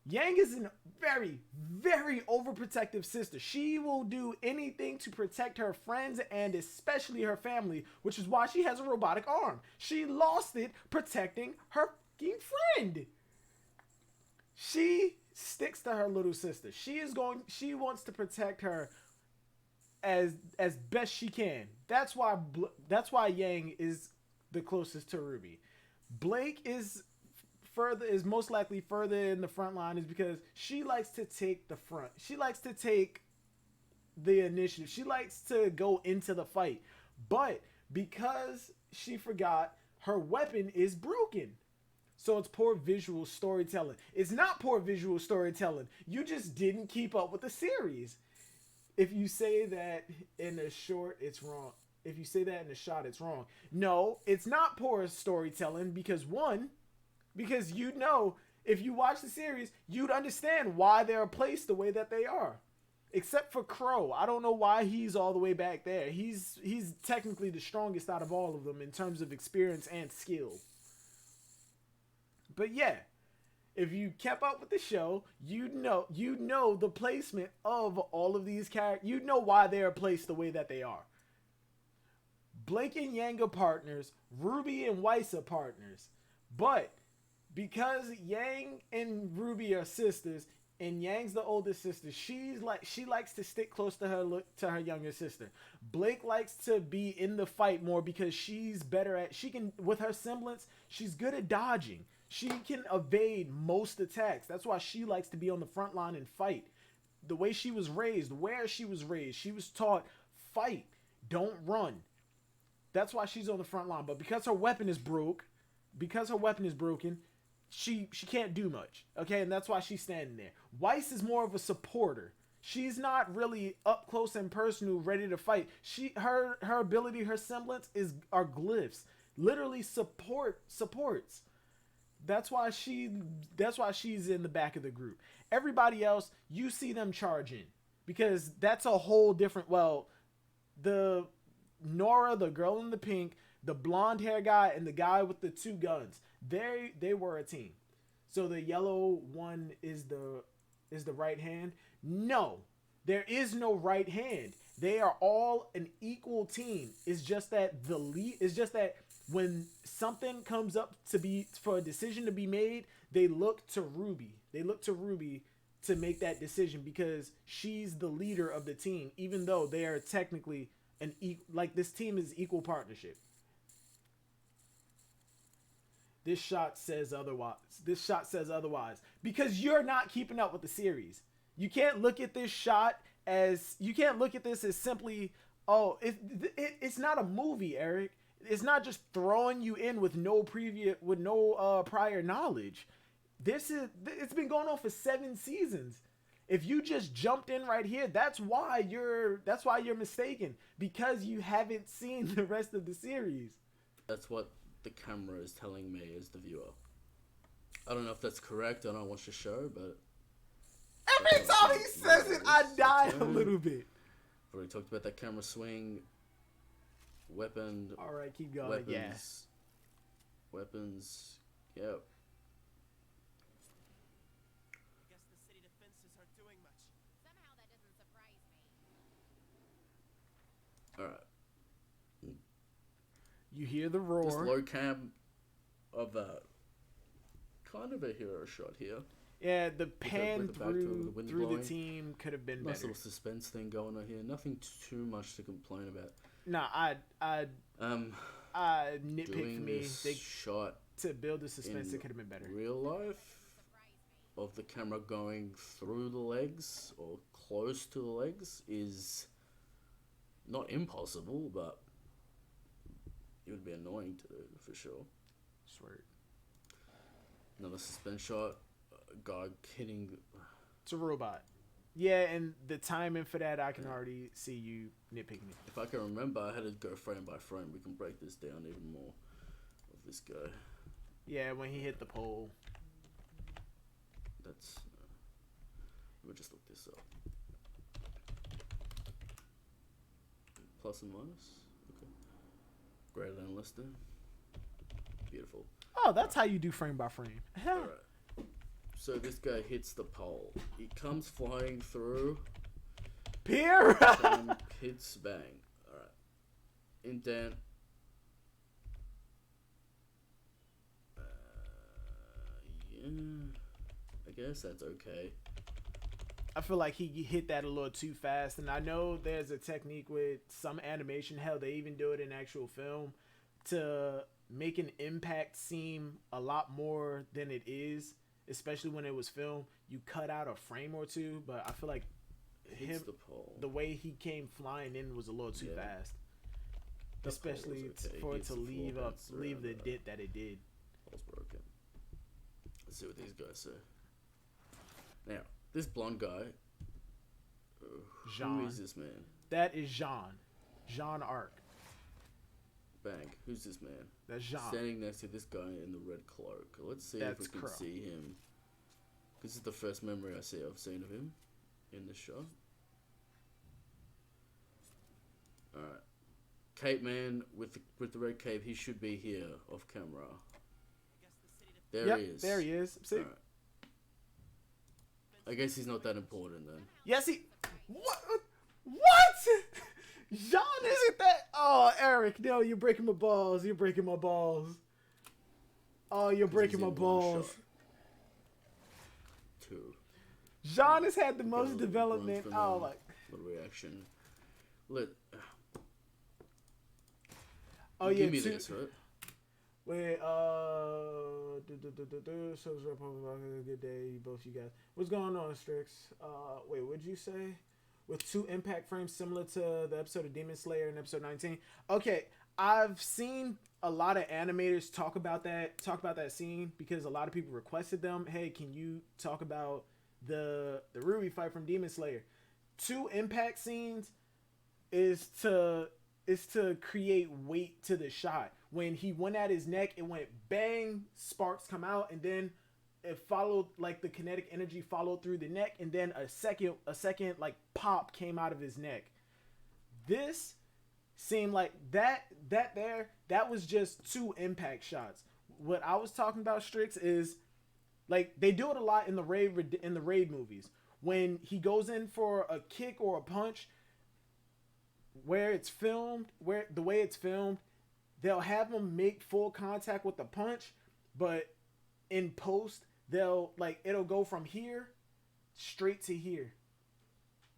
Yang is a very, very overprotective sister. She will do anything to protect her friends and especially her family, which is why she has a robotic arm. She lost it protecting her fucking friend. She sticks to her little sister. She wants to protect her as best she can. That's why Yang is the closest to RWBY. Blake is most likely further in the front line is because she likes to take the front. She likes to take the initiative. She likes to go into the fight. But because she forgot, her weapon is broken. So it's poor visual storytelling. It's not poor visual storytelling. You just didn't keep up with the series. If you say that in a short, it's wrong. If you say that in a shot, it's wrong. No, it's not poor storytelling because if you watch the series, you'd understand why they're placed the way that they are. Except for Crow. I don't know why he's all the way back there. He's technically the strongest out of all of them in terms of experience and skill. But yeah, if you kept up with the show, you know the placement of all of these characters. You know why they are placed the way that they are. Blake and Yang are partners. RWBY and Weiss are partners. But because Yang and RWBY are sisters, and Yang's the oldest sister, she likes to stick close to her younger sister. Blake likes to be in the fight more because she's better at, she can, with her semblance, she's good at dodging. She can evade most attacks. That's why she likes to be on the front line and fight. The way she was raised, where she was raised, she was taught, fight, don't run. That's why she's on the front line. But because her weapon is broken, she can't do much. Okay, and that's why she's standing there. Weiss is more of a supporter. She's not really up close and personal, ready to fight. Her ability, her semblance are glyphs. Literally supports. That's why she's in the back of the group. Everybody else, you see them charge in because that's a whole different. Well, the Nora, the girl in the pink, the blonde hair guy, and the guy with the two guns. They were a team. So the yellow one is the right hand. No, there is no right hand. They are all an equal team. It's just that when something comes up for a decision to be made, they look to RWBY. They look to RWBY to make that decision because she's the leader of the team, even though they are technically this team is equal partnership. This shot says otherwise because you're not keeping up with the series. You can't look at this as simply, oh, it's not a movie, Eric. It's not just throwing you in with no prior knowledge. It's been going on for 7 seasons. If you just jumped in right here, that's why you're mistaken because you haven't seen the rest of the series. That's what the camera is telling me as the viewer. I don't know if that's correct. I don't watch the show, but every time he says it, I die a little bit. I've already talked about that camera swing. Weapon. All right, keep going. Weapons. Yep. I guess the city defenses aren't doing much. Somehow that doesn't surprise me. All right. You hear the roar. This low cam of a kind of a hero shot here. Yeah, the pan through blowing. the team could have been nice better. Little suspense thing going on here. Nothing too much to complain about. Nah, I nitpick for me. Shot to build the suspense, it could have been better. Real life, of the camera going through the legs or close to the legs is not impossible, but it would be annoying to do for sure. Swear. Another suspense shot, guy hitting. It's a robot. Yeah, and the timing for that, I can already see you nitpicking it. If I can remember, I had to go frame by frame. We can break this down even more of this guy. Yeah, when he hit the pole. That's. We'll just look this up. Plus and minus. Okay. Greater than, less than. Beautiful. Oh, that's how you do frame by frame. Alright. So this guy hits the pole. He comes flying through. Pierre! Hits, bang. Alright. Indent. Yeah. I guess that's okay. I feel like he hit that a little too fast. And I know there's a technique with some animation. Hell, they even do it in actual film to make an impact seem a lot more than it is, especially when it was filmed. You cut out a frame or two, but I feel like the way he came flying in was a little too fast, especially for it to leave the dent that it did. Pole's broken. Let's see what these guys say. Now, this blonde guy. Jean. Who is this man? That is Jean Arc. Bang. Who's this man? That's Jean. Standing next to this guy in the red cloak. Let's see if we can see him. This is the first memory I've seen of him in the shot. Alright. Cape man with the red cape, he should be here off camera. There he is. There he is. See? Right. I guess he's not that important then. Yes, he. What? Jean isn't that? Oh, Eric, no, you're breaking my balls. You're breaking my balls. Oh, you're breaking my balls. Two. Jean has had the most development. Oh, like. Little reaction. Let. Oh yeah. Give me this, right? Wait, so good day, both you guys. What's going on, Strix? Wait, what'd you say? With 2 impact frames similar to the episode of Demon Slayer in episode 19. Okay, I've seen a lot of animators talk about that scene because a lot of people requested them. Hey, can you talk about the RWBY fight from Demon Slayer? 2 impact scenes is to create weight to the shot. When he went at his neck, it went bang, sparks come out, and then it followed, like the kinetic energy followed through the neck, and then a second like pop came out of his neck. This seemed like that was just 2 impact shots. What I was talking about, Strix, is like they do it a lot in the raid movies. When he goes in for a kick or a punch, the way it's filmed, they'll have him make full contact with the punch, but in post, it'll go from here straight to here.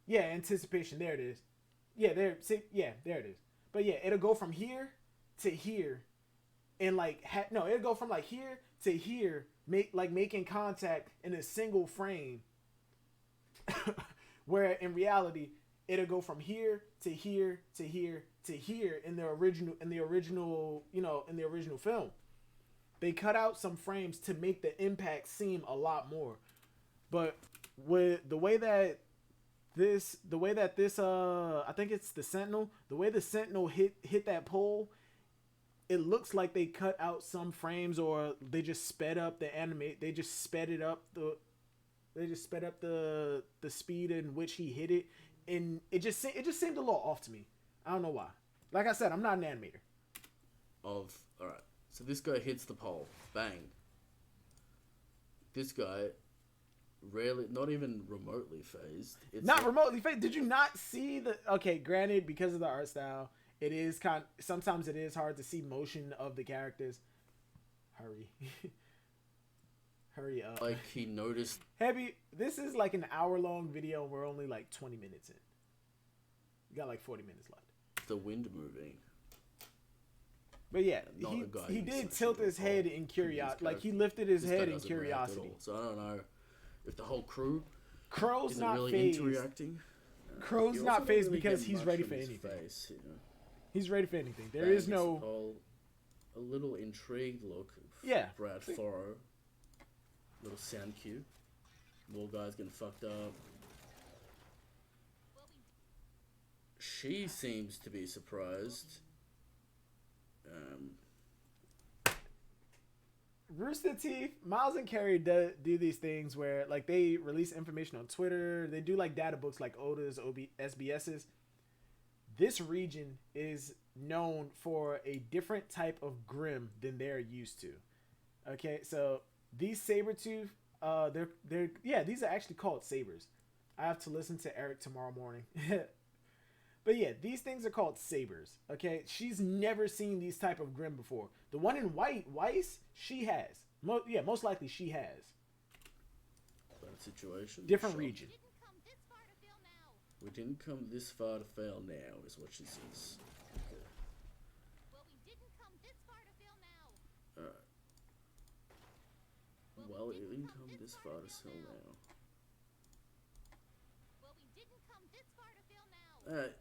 Yeah, anticipation. There it is. Yeah, there it is. But yeah, it'll go from here to here, and it'll go from like here to here, making contact in a single frame. Where in reality, it'll go from here to here to here to here in the original film. They cut out some frames to make the impact seem a lot more. But with the way that this I think it's the Sentinel, the way the Sentinel hit that pole, it looks like they cut out some frames, or they just sped up they just sped up the speed in which he hit it. And it just seemed a little off to me. I don't know why. Like I said, I'm not an animator. Alright, so this guy hits the pole. Bang. This guy, rarely, not even remotely phased. Remotely phased. Did you not see the... Okay, granted, because of the art style, it is sometimes it is hard to see motion of the characters. Hurry. Hurry up. Like, he noticed... Heavy, this is like an hour-long video, and we're only like 20 minutes in. We got like 40 minutes left. The wind moving. But yeah, he did tilt his head in curiosity. Like, he lifted his head in curiosity. So I don't know if the whole crew Crow's not really phased. into reacting. Crow's not phased because he's ready for anything. Face, you know? He's ready for anything. There is no... A little intrigued look. Yeah. Brad Furrow. Little sound cue. More guys getting fucked up. She seems to be surprised. Rooster Teeth, Miles and Carrie do these things where like they release information on Twitter. They do like data books like ODAs, SBSs. This region is known for a different type of grim than they're used to. Okay, so these saber-tooth, these are actually called sabers. I have to listen to Eric tomorrow morning. But yeah, these things are called sabers. Okay, she's never seen these type of grim before. The one in Weiss, she has. Most likely she has. Bad situation. Different region. Didn't come this We didn't come this far to fail now, is what she says. Okay. Well, we didn't come this far to fail now. Alright. Well, it didn't come this far to fail now. Well, we didn't come this far to fail now. Alright.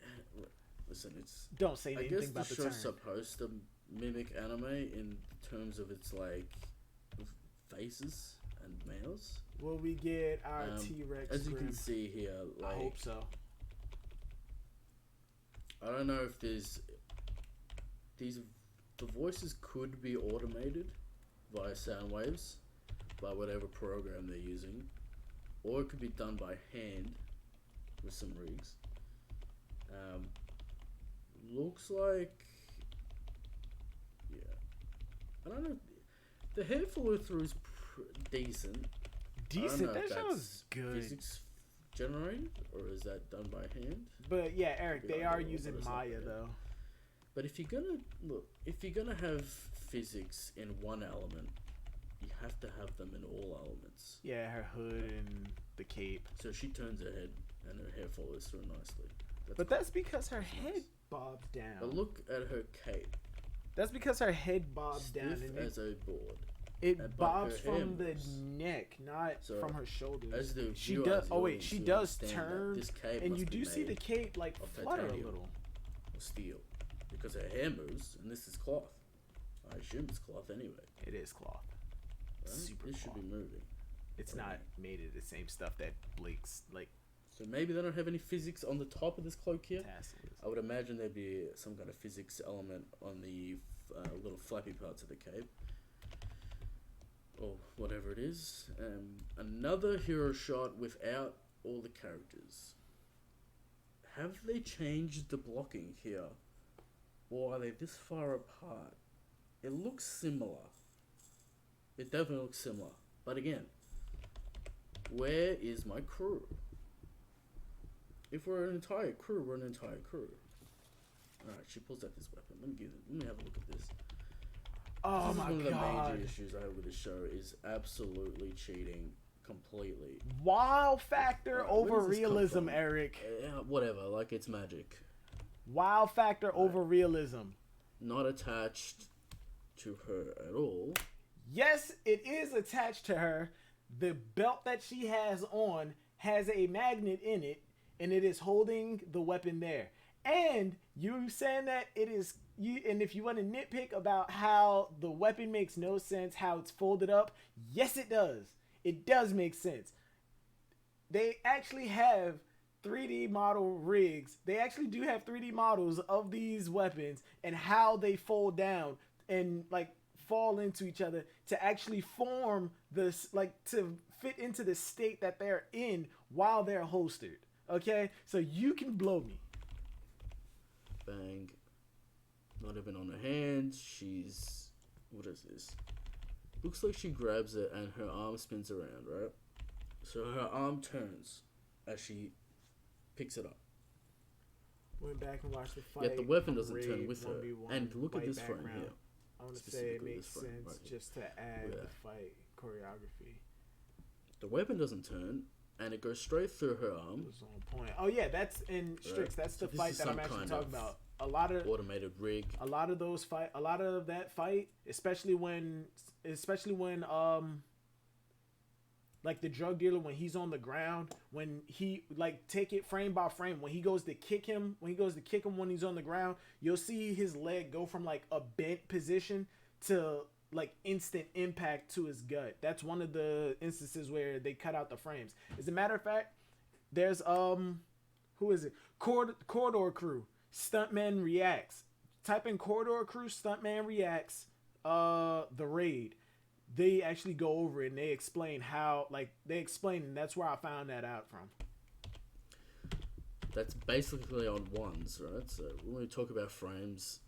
Listen, it's... Don't say I anything guess the about the show's turn. supposed to mimic anime in terms of its, like, faces and males. Will we get our T-Rex As you can Grim? see here, I like... hope so. I don't know if there's... The voices could be automated via sound waves by whatever program they're using, or it could be done by hand with some rigs. Looks like, yeah, I don't know. The hair follow through is decent. Decent. I don't know That if show that's is good. Physics generated, or is that done by hand? But yeah, Eric, they Yeah, are I don't know using what it's Maya like, though. But if you're gonna if you're gonna have physics in one element, you have to have them in all elements. Yeah, her hood and the cape. So she turns her head and her hair follows through nicely. But that's because her head bobs down. But look at her cape. That's because her head bobs down, Stiff and as a board. it but bobs her hair from the moves. neck, not So, from her shoulders. As the She viewer, does. as the Oh wait, audience, she you does understand that turn, this cape and must you be do see the made cape like of flutter a titanium. little. or steel, because her hair moves, and this is cloth. I assume it's cloth anyway. It is cloth. Right? Super This should cloth. be moving. It's Okay. not made of the same stuff that Blake's like So maybe they don't have any physics on the top of this cloak here. tassel is. I would imagine there'd be some kind of physics element on the little flappy parts of the cape. Or whatever it is. Another hero shot without all the characters. Have they changed the blocking here? Or are they this far apart? It looks similar. It definitely looks similar. But again, where is my crew? If we're an entire crew, we're an entire crew. Alright, she pulls out this weapon. Let me have a look at this. Oh This is my one of the god! major issues I have with this show is absolutely cheating completely. Wow factor Alright, over where does this come realism, from? Eric. Whatever, like it's magic. Wow factor over realism. Not attached to her at all. Yes, it is attached to her. The belt that she has on has a magnet in it, and it is holding the weapon there. And you saying that it is you, and if you want to nitpick about how the weapon makes no sense, how it's folded up, yes, it does. It does make sense. They actually have 3D model rigs. They actually do have 3D models of these weapons and how they fold down and like fall into each other to actually form this, like to fit into the state that they're in while they're holstered. Okay, so you can blow me. Bang. Not even on her hands. She's... What is this? Looks like she grabs it and her arm spins around, right? So her arm turns as she picks it up. Went back and watched the fight. Yet the weapon from doesn't turn Raid with her. 1v1 And look at white this frame background. here. I want to say it Specifically makes this frame sense right here. just to add Yeah. the fight choreography. The weapon doesn't turn, and it goes straight through her arm. It was on point. Oh yeah, that's in Strix. That's So the this fight is that I'm some actually kind talking of about. A lot of Automated rig. a lot of those fight, a lot of that fight, especially when like the drug dealer, when he's on the ground, when he like take it frame by frame, when he goes to kick him when he's on the ground, you'll see his leg go from like a bent position to like instant impact to his gut. That's one of the instances where they cut out the frames. As a matter of fact, there's who is it? Corridor Crew Stuntman Reacts. Type in Corridor Crew Stuntman Reacts the raid. They actually go over it and they explain and that's where I found that out from. That's basically on ones, right? So when we talk about frames,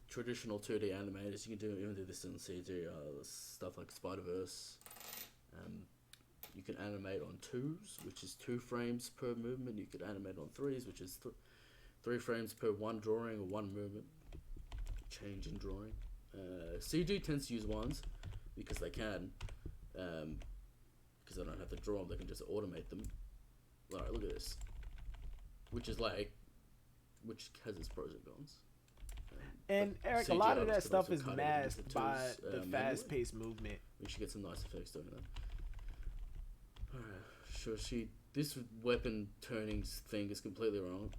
traditional 2D animators, you can even do this in CG, stuff like Spider-Verse. You can animate on 2s, which is 2 frames per movement. You could animate on 3s, which is 3 frames per 1 drawing or 1 movement. Change in drawing. CG tends to use 1s because they can, because they don't have to draw them, they can just automate them. Alright, look at this. which has its pros and cons. And But Eric, a CGI lot of that could stuff also is cut it into masked by twos, the manually. fast-paced movement. We should get some nice effects doing that. Sure, this weapon turning thing is completely wrong.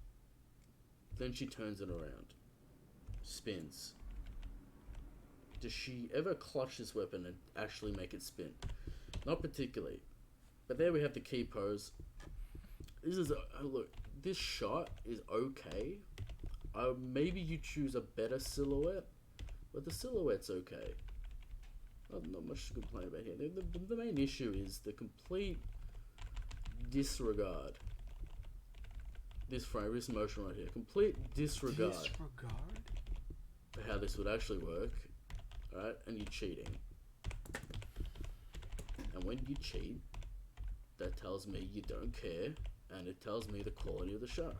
Then she turns it around, spins. Does she ever clutch this weapon and actually make it spin? Not particularly. But there we have the key pose. This is look. This shot is okay. Maybe you choose a better silhouette, but the silhouette's okay. Not much to complain about here. The main issue is the complete disregard. This motion right here. Complete disregard for how this would actually work. Alright? And you're cheating. And when you cheat, that tells me you don't care, and it tells me the quality of the show.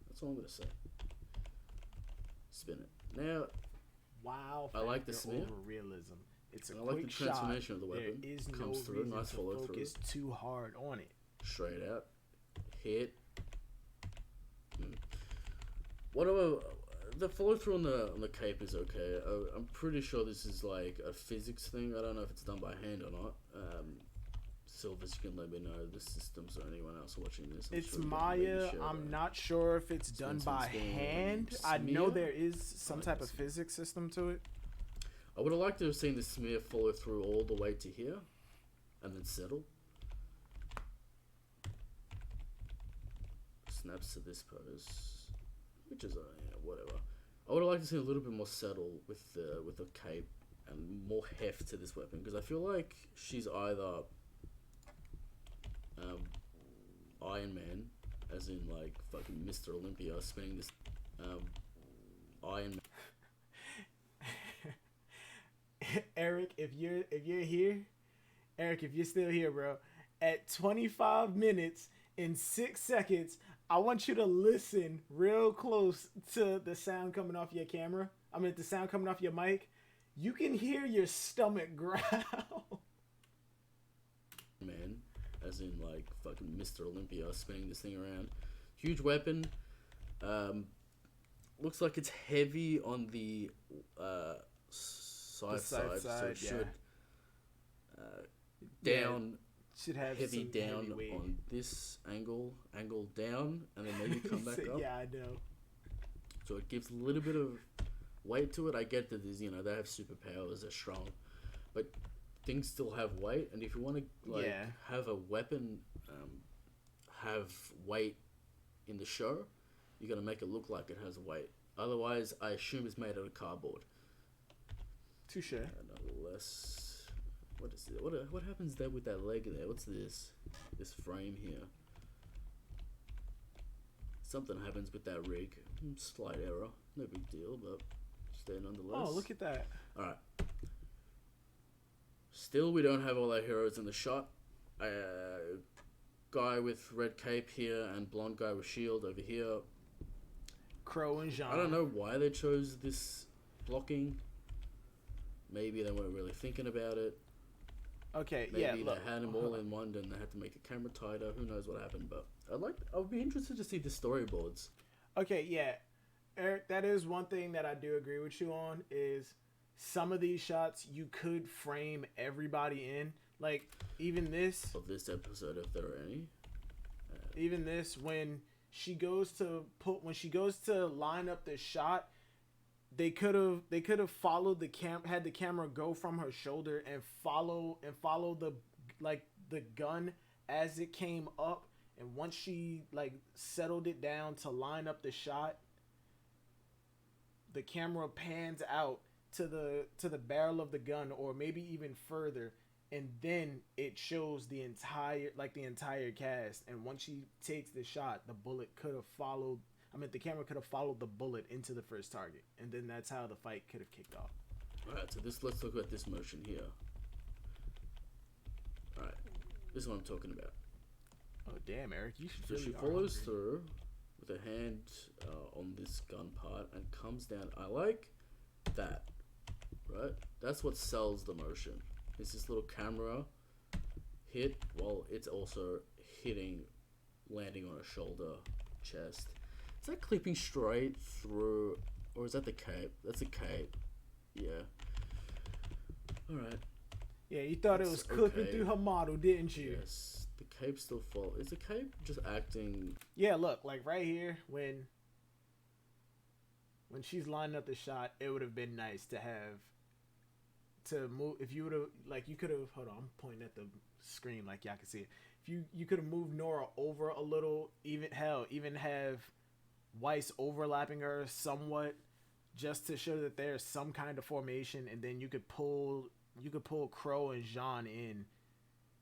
That's all I'm going to say. Spin it. Now, Wow. I like the smear. Over realism. It's a I quick like the transformation shot. of the weapon. There is Comes no through, reason nice to follow focus through. too hard on it. Straight out. Hit. Whatever. The follow through on the cape is okay. I'm pretty sure this is like a physics thing. I don't know if it's done by hand or not. Silvers, you can let me know the systems or anyone else watching this. It's sure Maya. I'm not sure if it's done by hand. I know there is some type of physics system to it. I would have liked to have seen the smear follow through all the way to here and then settle. Snaps to this pose, which is whatever. I would have liked to see a little bit more settle with the cape and more heft to this weapon, because I feel like she's either Iron Man, as in like fucking Mr. Olympia, spinning this Iron Man. Eric, if you're here, Eric, if you're still here, bro, at 25 minutes and 6 seconds, I want you to listen real close to the sound coming off your camera. I mean, the sound coming off your mic. You can hear your stomach growl. Man, as in like fucking Mr. Olympia, spinning this thing around. Huge weapon. Looks like it's heavy on the side, so it should down. Should have heavy some down heavy weight on this angle down, and then maybe come back up. Yeah, I know. So it gives a little bit of weight to it. I get that they have superpowers, they're strong, but things still have weight. And if you want to have a weapon have weight in the show, you got to make it look like it has weight. Otherwise, I assume it's made out of cardboard. Touche. Nonetheless. What is it? What happens there with that leg there? What's this? This frame here. Something happens with that rig. Slight error. No big deal, but stay nonetheless. Oh, look at that. Alright. Still, we don't have all our heroes in the shot. Guy with red cape here and blonde guy with shield over here. Crow and Jean. I don't know why they chose this blocking. Maybe they weren't really thinking about it. Okay, Maybe they had them all in one, and they had to make the camera tighter. Who knows what happened? But I would be interested to see the storyboards. Okay, yeah, Eric, that is one thing that I do agree with you on. Is some of these shots you could frame everybody in, like even this of this episode, if there are any. Even this, when she goes to line up the shot. They could have followed the had the camera go from her shoulder and follow the gun as it came up, and once she settled it down to line up the shot, the camera pans out to the barrel of the gun, or maybe even further, and then it shows the entire cast. And once she takes the shot, the camera could have followed the bullet into the first target, and then that's how the fight could have kicked off. Alright, so let's look at this motion here. Alright, this is what I'm talking about. Oh damn, Eric, you should. So she follows through with her hand on this gun part and comes down. I like that, right? That's what sells the motion. It's this little camera hit while it's also landing on her shoulder chest. Is that clipping straight through, or is that the cape? That's a cape. Yeah. All right. Yeah, you thought it was clipping through her model, didn't you? Yes. The cape still fall. Is the cape just acting? Yeah, look, like right here when she's lining up the shot, it would have been nice to have to move. If you would have, like, you could have. Hold on, I'm pointing at the screen like y'all can see it. If you could have moved Nora over a little, even have Weiss overlapping her somewhat, just to show that there's some kind of formation, and then you could pull Crow and Jean in,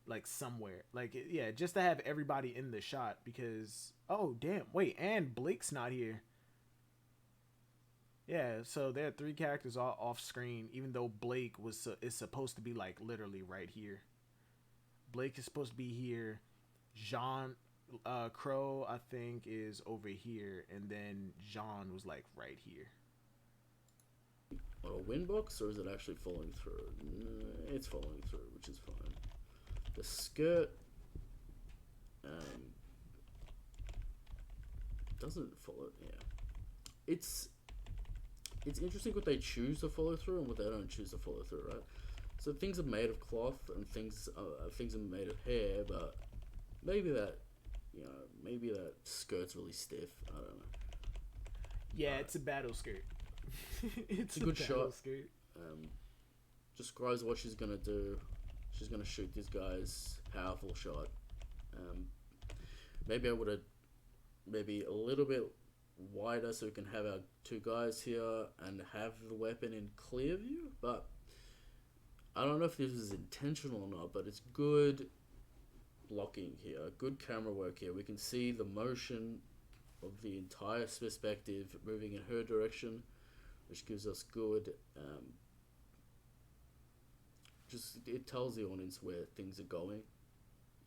like, somewhere, like, yeah, just to have everybody in the shot. Because, oh damn, wait, and Blake's not here. Yeah, so there are 3 characters all off screen, even though Blake is supposed to be, like, literally right here. Blake is supposed to be here. Jean, Crow, I think, is over here, and then Jean was, like, right here. On a win box, or is it actually following through? It's following through, which is fine. The skirt doesn't follow. Yeah, it's interesting what they choose to follow through and what they don't choose to follow through, right? So things are made of cloth and things are made of hair, but maybe that skirt's really stiff. I don't know. Yeah, it's a battle skirt. It's a good shot. Skirt. Describes what she's gonna do. She's gonna shoot this guy's powerful shot. Maybe I would have maybe a little bit wider so we can have our 2 guys here and have the weapon in clear view, but I don't know if this is intentional or not, but it's good blocking here, good camera work here. We can see the motion of the entire perspective moving in her direction, which gives us good it tells the audience where things are going,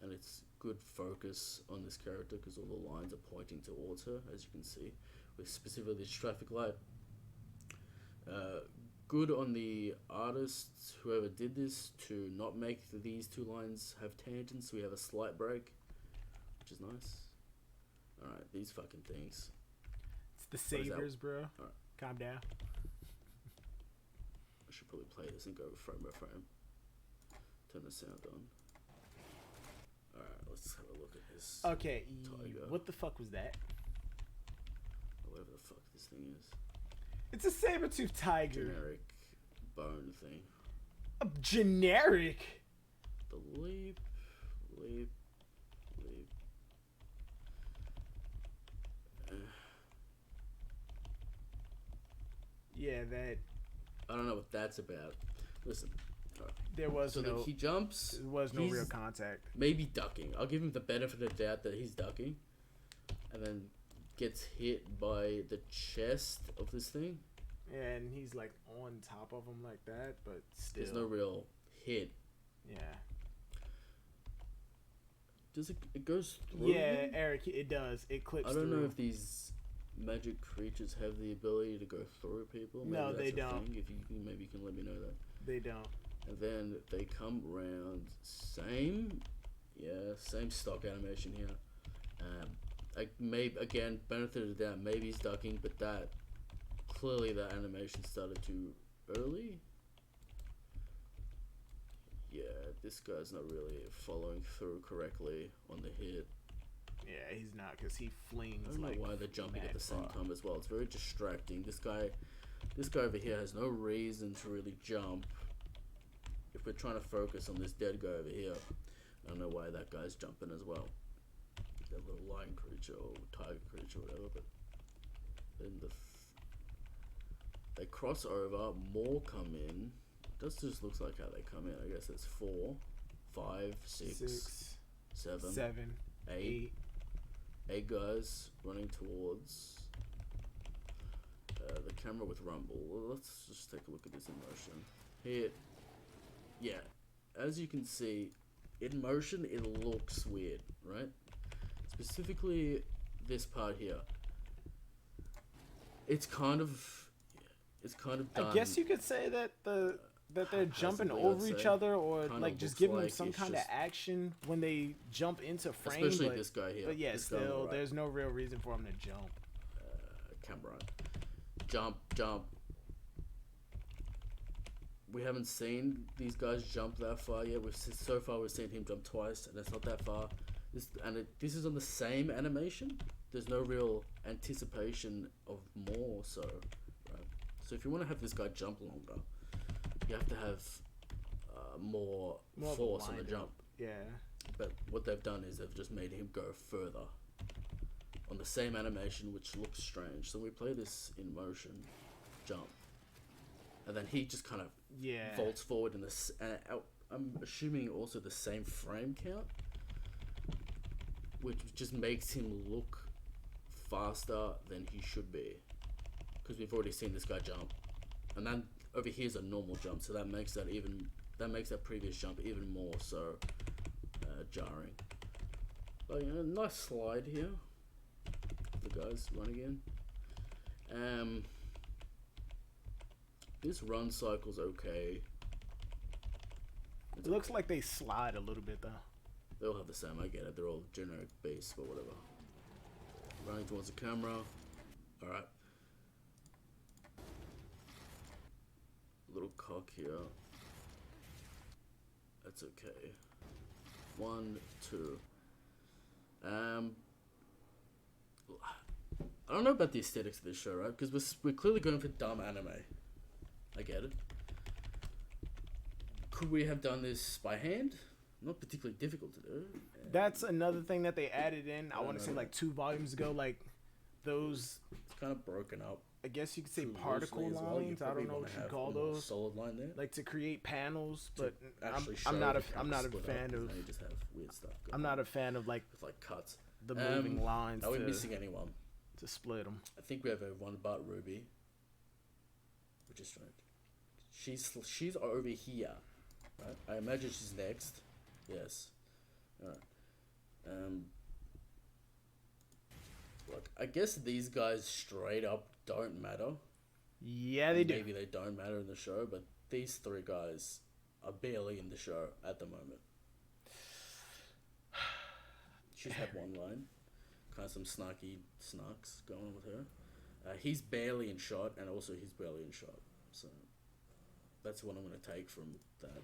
and it's good focus on this character because all the lines are pointing towards her, as you can see, with specifically this traffic light. Good on the artists, whoever did this, to not make these 2 lines have tangents. We have a slight break, which is nice. Alright, these fucking things. It's the sabers, bro. Right. Calm down. I should probably play this and go frame by frame. Turn the sound on. Alright, let's have a look at this. Okay, tiger. What the fuck was that? Whatever the fuck this thing is. It's a saber-toothed tiger. Generic bone thing. A generic? The leap. Yeah, that. I don't know what that's about. Listen. There was he jumps. There was no real contact. Maybe ducking. I'll give him the benefit of the doubt that he's ducking, and then gets hit by the chest of this thing. And he's like on top of him like that, but still. There's no real hit. Yeah. Does it goes through? Yeah, him? Eric, it does. It clips. I don't through. know if these magic creatures have the ability to go through people. Maybe no, they that's a don't. thing. If you maybe you can let me know that. They don't. And then they come around. Same stock animation here. Maybe again, benefit of the doubt. Maybe he's ducking, but that clearly the animation started too early. Yeah, this guy's not really following through correctly on the hit. Yeah, he's not, because he flings. I don't know why they're jumping at the same time as well. It's very distracting. This guy over here has no reason to really jump. If we're trying to focus on this dead guy over here, I don't know why that guy's jumping as well. That little lion creature or tiger creature or whatever, but then they cross over, more come in. That just looks like how they come in. I guess it's 4, 5, 6, 7, 8. 8 guys running towards the camera with rumble. Well, let's just take a look at this in motion. Here, yeah, as you can see, in motion it looks weird, right? Specifically this part here. It's kind of done. I guess you could say that that they're jumping haphazardly, I'd over each say. other, or Kinda like just looks give them like some it's kind of just- action when they jump into frame. Especially but, this guy here. But yeah, This guy on the still, right. there's no real reason for him to jump. Cameron. Jump. We haven't seen these guys jump that far yet. So far we've seen him jump twice, and it's not that far. This is on the same animation. There's no real anticipation of more. So, right? So if you want to have this guy jump longer, you have to have more More of a force on the wind jump. up. Yeah. But what they've done is they've just made him go further on the same animation, which looks strange. So we play this in motion, jump, and then he just kind of Yeah. vaults forward in this. I'm assuming also the same frame count, which just makes him look faster than he should be, because we've already seen this guy jump, and then over here's a normal jump, so that makes that previous jump even more so jarring. But you know, nice slide here. The guys running in. This run cycle's okay. It looks like they slide a little bit though. They all have the same. I get it. They're all generic base, but whatever. Running towards the camera. All right. Little cock here. That's okay. 1, 2. I don't know about the aesthetics of this show, right? Because we're clearly going for dumb anime. I get it. Could we have done this by hand? Not particularly difficult to do. That's another thing that they added in. I want to say know. like 2 volumes ago. Like those, It's kind of broken up. I guess you could say too particle loosely as well. lines. I probably don't know wanna what you have call a more those. solid line there. Like to create panels, but Actually I'm show not a the I'm not a split up, fan and of then you just have weird stuff going I'm not on a fan of like with like cuts. the moving lines Are we to, missing anyone? to split them. I think we have one but RWBY, which is strange. She's over here, right? I imagine she's next. Yes. All right. Look, I guess these guys straight up don't matter. Yeah, they do. Maybe they don't matter in the show, but these 3 guys are barely in the show at the moment. She's had one line. Kind of some snarks going on with her. He's barely in shot, and also he's barely in shot. So that's what I'm going to take from that.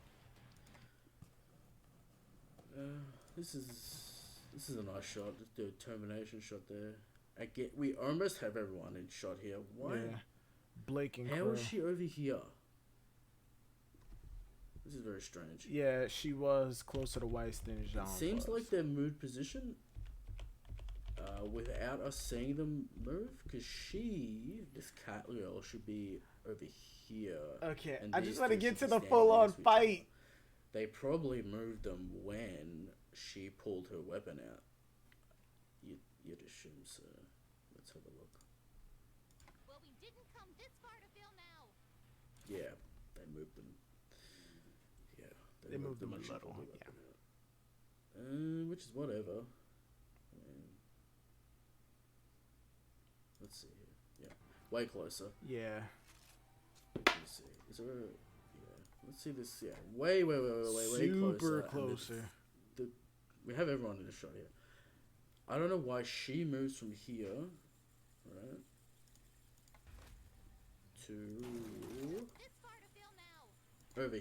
This is a nice shot. Just do a termination shot there. We almost have everyone in shot here. Why? Yeah. Blake and How Crow. is she over here? This is very strange. Yeah, she was closer to Weiss than Jean. It seems was. like they moved position without us seeing them move, because this cat girl should be over here. Okay, and I these just want to two get to should be the standing full-on next to each other. fight. They probably moved them when she pulled her weapon out. You'd assume so. Let's have a look. Well, we didn't come this far to film now. Yeah, they moved them. Yeah, They moved them when a she little, pulled her yeah. weapon out. Which is whatever. I mean, let's see here. Yeah, way closer. Yeah. Let's see. Is there a... Yeah. Let's see this. Yeah. Way Super closer. closer. We have everyone in the shot here. I don't know why she moves from here, right, to This far to film now. over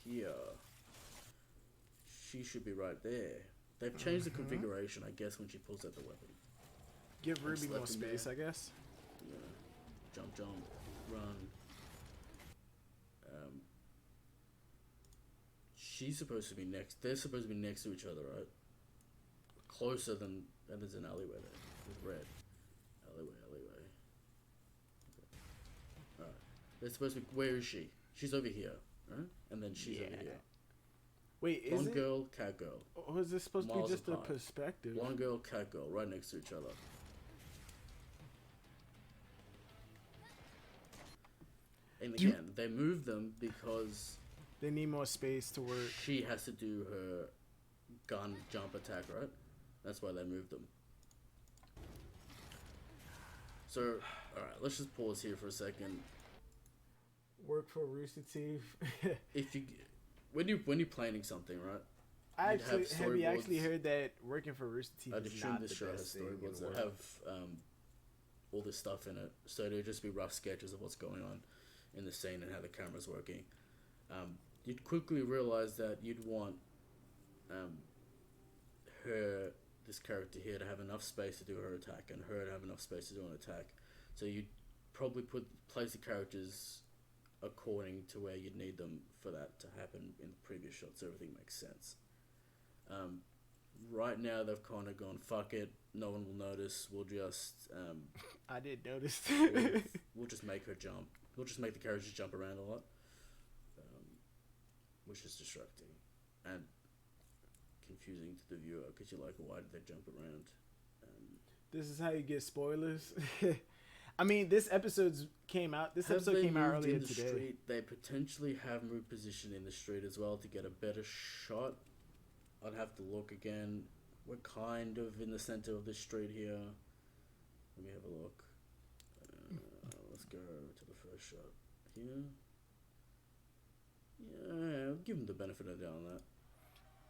here. She should be right there. They've changed the configuration, I guess, when she pulls out the weapon. Give Ruby more Left in space, there. I guess. Yeah. Jump, run. She's supposed to be next. They're supposed to be next to each other, right? Closer than. And there's an alleyway there. There's red. Alleyway. Okay. Alright. They're supposed to be. Where is she? She's over here, right? And then she's over here. Wait, is Blonde it? girl, cat girl. Or is this supposed to Miles be just apart. a perspective? Blonde girl, cat girl, right next to each other. And again, they move them because They need more space to work. she has to do her gun jump attack, right? That's why they moved them. So, alright, let's just pause here for a second. Work for Rooster Teeth. If you when you're planning something, right? I You'd actually have have you actually storyboards. heard that working for Rooster Teeth I'd is assume not this the show has best thing in storyboards the that world. have all this stuff in it. So it'll just be rough sketches of what's going on in the scene and how the camera's working. You'd quickly realize that you'd want this character here, to have enough space to do her attack and her to have enough space to do an attack. So you'd probably place the characters according to where you'd need them for that to happen in the previous shots, so everything makes sense. Right now they've kind of gone, fuck it, no one will notice, we'll just I did notice. we'll just make her jump. We'll just make the characters jump around a lot, which is distracting and confusing to the viewer, because you're like, why did they jump around? This is how you get spoilers. I mean, this episode came out earlier in the today. Street? They potentially have moved position in the street as well to get a better shot. I'd have to look again. We're kind of in the center of the street here. Let me have a look. Let's go to the first shot here. Yeah, I'll give them the benefit of the doubt on that.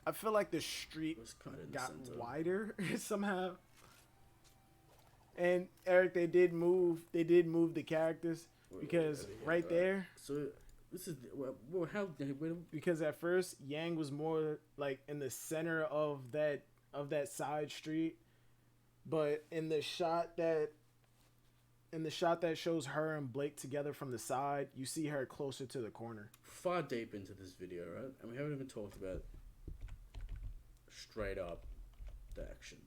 I feel like the street It's kind of in the got center. wider somehow. And Eric, they did move the characters because Over here, right alright. there, So this is how because at first Yang was more like in the center of that side street, but in the shot that shows her and Blake together from the side, you see her closer to the corner. far deep into this video, right? And we haven't even talked about straight up the action.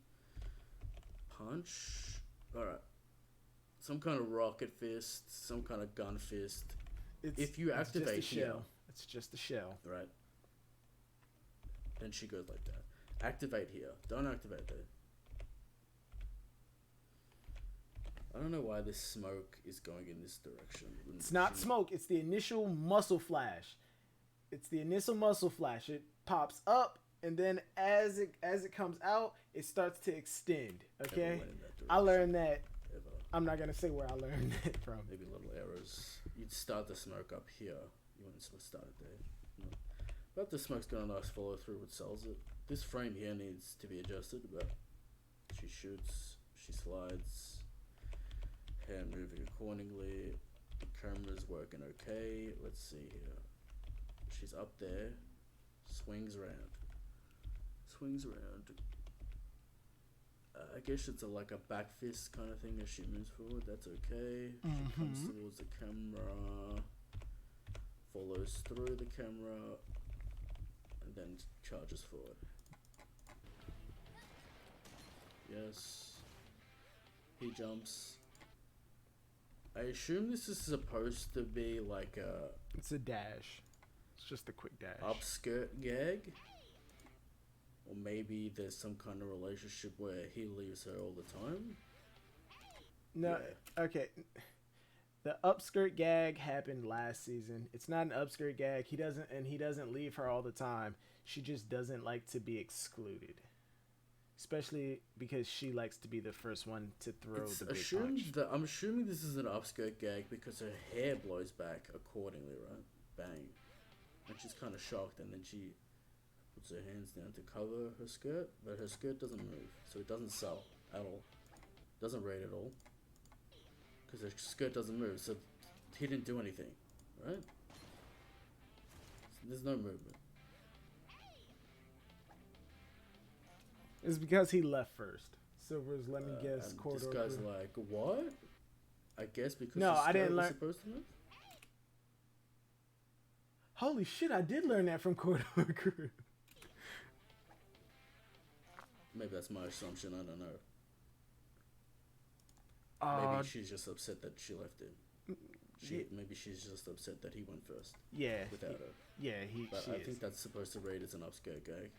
Punch. Alright. Some kind of rocket fist, some kind of gun fist. If you it's just activate a here, shell. It's just a shell. right? Then she goes like that. Activate here. Don't activate there. I don't know why this smoke is going in this direction. It's not smoke. It's the initial muscle flash. It pops up, and then as it comes out, it starts to extend. Okay, Never went in that I direction, learned that. ever. I'm not gonna say where I learned it from. Maybe little errors. You'd start the smoke up here. You wouldn't start it there. No. But the smoke's got a nice follow through, which sells it. This frame here needs to be adjusted, but she shoots, she slides, hand moving accordingly. The camera's working okay. Let's see here. She's up there, swings around. I guess it's like a back fist kind of thing as she moves forward. That's okay. She comes towards the camera, follows through the camera, and then charges forward. Yes. He jumps. I assume this is supposed to be like a It's a dash. It's just a quick dash. upskirt gag. Or maybe there's some kind of relationship where he leaves her all the time. No, Yeah. okay. The upskirt gag happened last season. It's not an upskirt gag. He doesn't leave her all the time. She just doesn't like to be excluded. Especially because she likes to be the first one to throw It's the big assumed punch. that I'm assuming this is an upskirt gag because her hair blows back accordingly, right? Bang. And she's kind of shocked, and then she puts her hands down to cover her skirt, but her skirt doesn't move, so it doesn't sell at all. Doesn't rate at all. Because her skirt doesn't move, so he didn't do anything, right? So there's no movement. It's because he left first. Silver's, let me guess, And corridor. this guy's crew. like, what? I guess because No, his I didn't skirt was learn- supposed to move? Holy shit, I did learn that from Corridor Crew. Maybe that's my assumption, I don't know. Uh, Maybe she's just upset that she left him. Maybe she's just upset that he went first yeah. without her. Yeah, But she I is. think that's supposed to rate as an upskirt gag.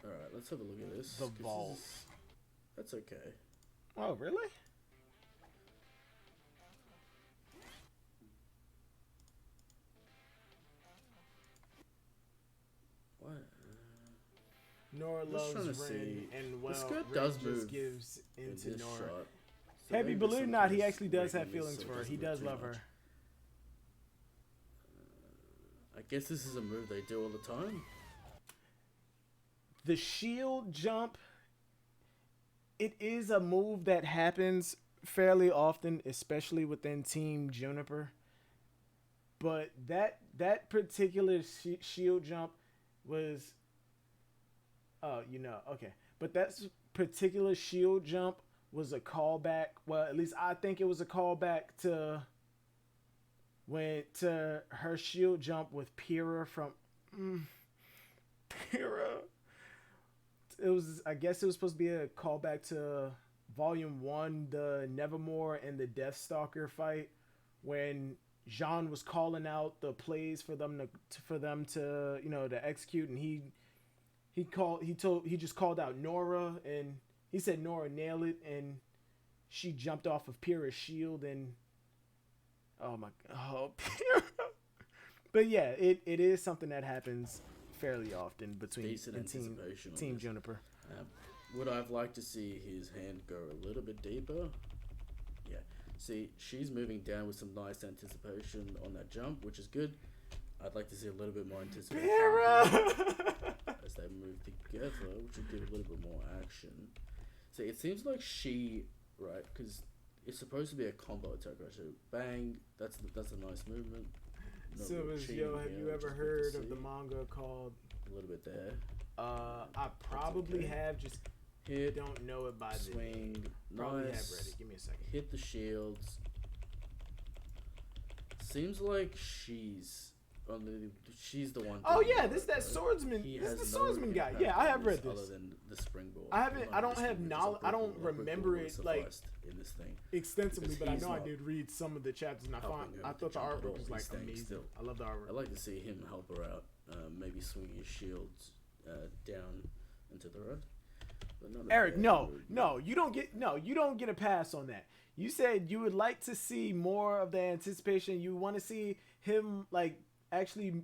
Alright, let's have a look at this. The 'cause this vault. is- That's okay. Oh, really? What? Nora I'm just trying loves to Ren, see. and The skirt Ren does just move gives In into this Nora. shot. Heavy maybe believe it or some not, he place actually does have making this feelings so it for her. He doesn't look does too love much. her. I guess this is a move they do all the time. The shield jump, it is a move that happens fairly often, especially within Team Juniper. But that particular shield jump was, oh, okay. But that particular shield jump was a callback. Well, at least I think it was a callback to her shield jump with Pyrrha from Pyrrha. It was, I guess it was supposed to be a callback to Volume 1, the Nevermore and the Deathstalker fight, when Jean was calling out the plays for them to to execute, and he just called out Nora, and he said Nora nail it, and she jumped off of Pyrrha's shield, and Pyrrha. But yeah, it is something that happens fairly often between Decent anticipation on Team this. Juniper. Would I've liked to see his hand go a little bit deeper? Yeah. See, she's moving down with some nice anticipation on that jump, which is good. I'd like to see a little bit more anticipation as they move together, which would give a little bit more action. See, it seems like right, because it's supposed to be a combo attack, right? So bang, that's a nice movement. No So, real cheating have here, you which ever is good to heard of the see. manga called? A little bit there. I probably okay. have, just Hit, don't know it by the swing, name. Probably have nice. read it. Give me a second. Hit the shields. Seems like she's the one. Oh doing yeah, it, this that right? swordsman. He This has is the no swordsman guy. impact Yeah, I have on read this this. Other than the springboard. I haven't. I don't have Which is knowledge. I don't a quick remember ball it like sufficed in this thing. extensively, because but I he's know I not did read some of the chapters, and I helping her thought with the jump at artwork all. was He's like staying amazing. still. I love the artwork. I'd like to see him help her out. Maybe swing his shields down into the road. Eric, you don't get a pass on that. You said you would like to see more of the anticipation. You want to see him like actually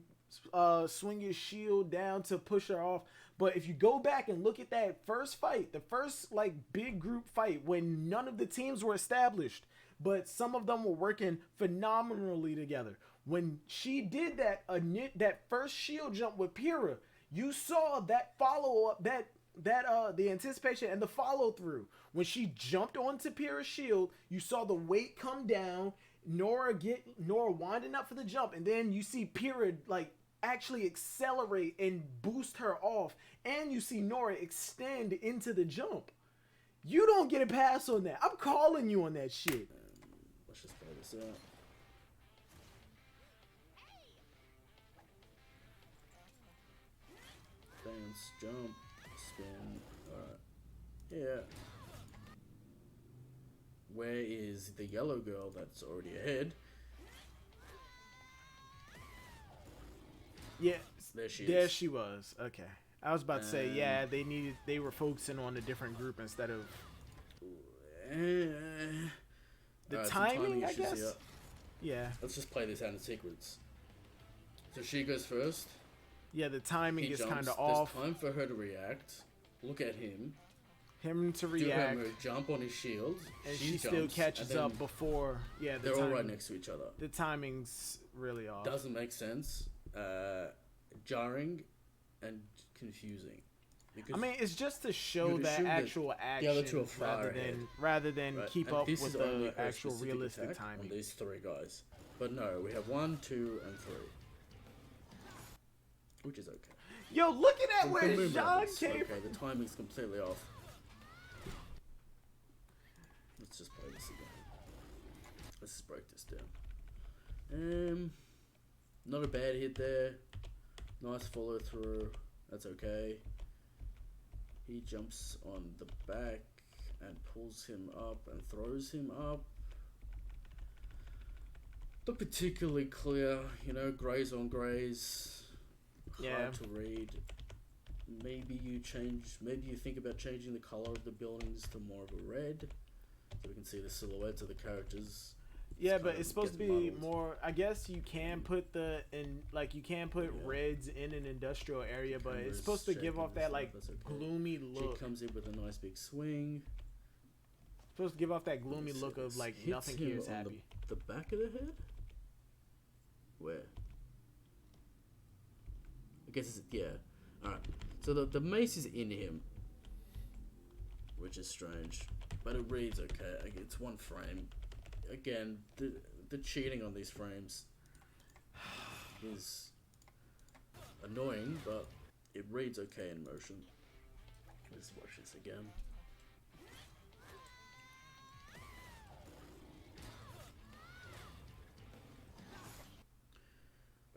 swing his shield down to push her off. But if you go back and look at that first fight, the first like big group fight when none of the teams were established, but some of them were working phenomenally together. When she did that first shield jump with Pyrrha, you saw that follow up, the anticipation and the follow through. When she jumped onto Pyrrha's shield, you saw the weight come down, Nora winding up for the jump, and then you see Pyrrha like actually accelerate and boost her off, and you see Nora extend into the jump. You don't get a pass on that. I'm calling you on that shit. Let's just play this out. Bounce, jump, spin. Alright. Yeah. Where is the yellow girl that's already ahead? Yeah, There she there is. she was. Okay, I was about to say, yeah, they were focusing on a different group instead of the Alright, some timing, I issues guess. here. Yeah, Let's just play this out in sequence. So she goes first. yeah, the timing He is jumps. kind of There's off. time for her to react. Look at him. Him to Do her react, move. Jump on his shield. and she she still jumps, catches and then up before. Yeah, They're all right next to each other. The timing's really off. Doesn't make sense. Jarring and confusing. Because I mean, it's just to show you'd that assume that actual the other two are action far ahead. rather than right, keep and up this with is only the her actual specific realistic attack timing. on these three guys. But no, we have 1, 2, and 3. Which is okay. Yo, looking at Some where good movement Jean of this. came. Okay, the timing's completely off. Let's just play this again. Let's just break this down. Not a bad hit there. Nice follow through. That's okay. He jumps on the back and pulls him up and throws him up. Not particularly clear, grays on grays. Yeah. Hard to read. Maybe you think about changing the color of the buildings to more of a red, so we can see the silhouettes of the characters. Yeah, but it's supposed to gets be muddled. more. I guess you can put reds in an industrial area, but Cameras it's supposed to give shaking off and that stuff, like that's okay. gloomy She look. comes in with a nice big swing. Supposed to give off that gloomy Let's see look of this. like Hits nothing him here is on happy. The back of the head? Where? I guess it's, yeah. Alright. So the mace is in him. Which is strange. But it reads okay. Like, it's one frame. Again, the cheating on these frames is annoying, but it reads okay in motion. Let's watch this again.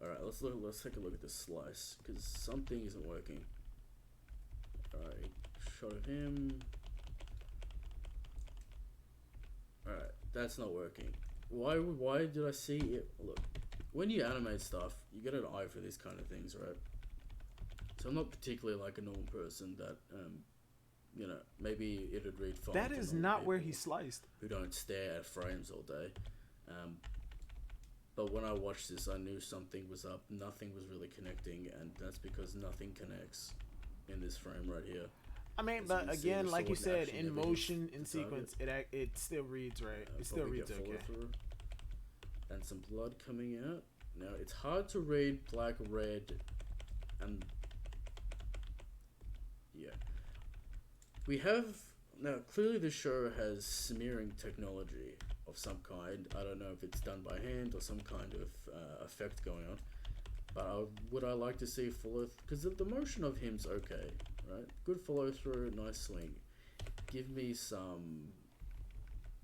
Alright, let's take a look at this slice, because something isn't working. Alright, shot of him. Alright, that's not working. Why did I see it? Look, when you animate stuff, you get an eye for these kind of things, right? So I'm not particularly like a normal person that, you know, maybe it'd read fine. That for is normal not where people he sliced. who don't stare at frames all day. But when I watched this, I knew something was up. Nothing was really connecting, and that's because nothing connects in this frame right here. I mean, As but you can see, again, the like you sword said, actually in never hits motion, in the sequence, it still reads right. It still Probably reads get follow okay. through. And some blood coming out. Now it's hard to read black, red, and yeah. We have now clearly the show has smearing technology of some kind. I don't know if it's done by hand or some kind of effect going on. But would I like to see follow? Because the motion of him's okay, right? Good follow through, nice swing. Give me some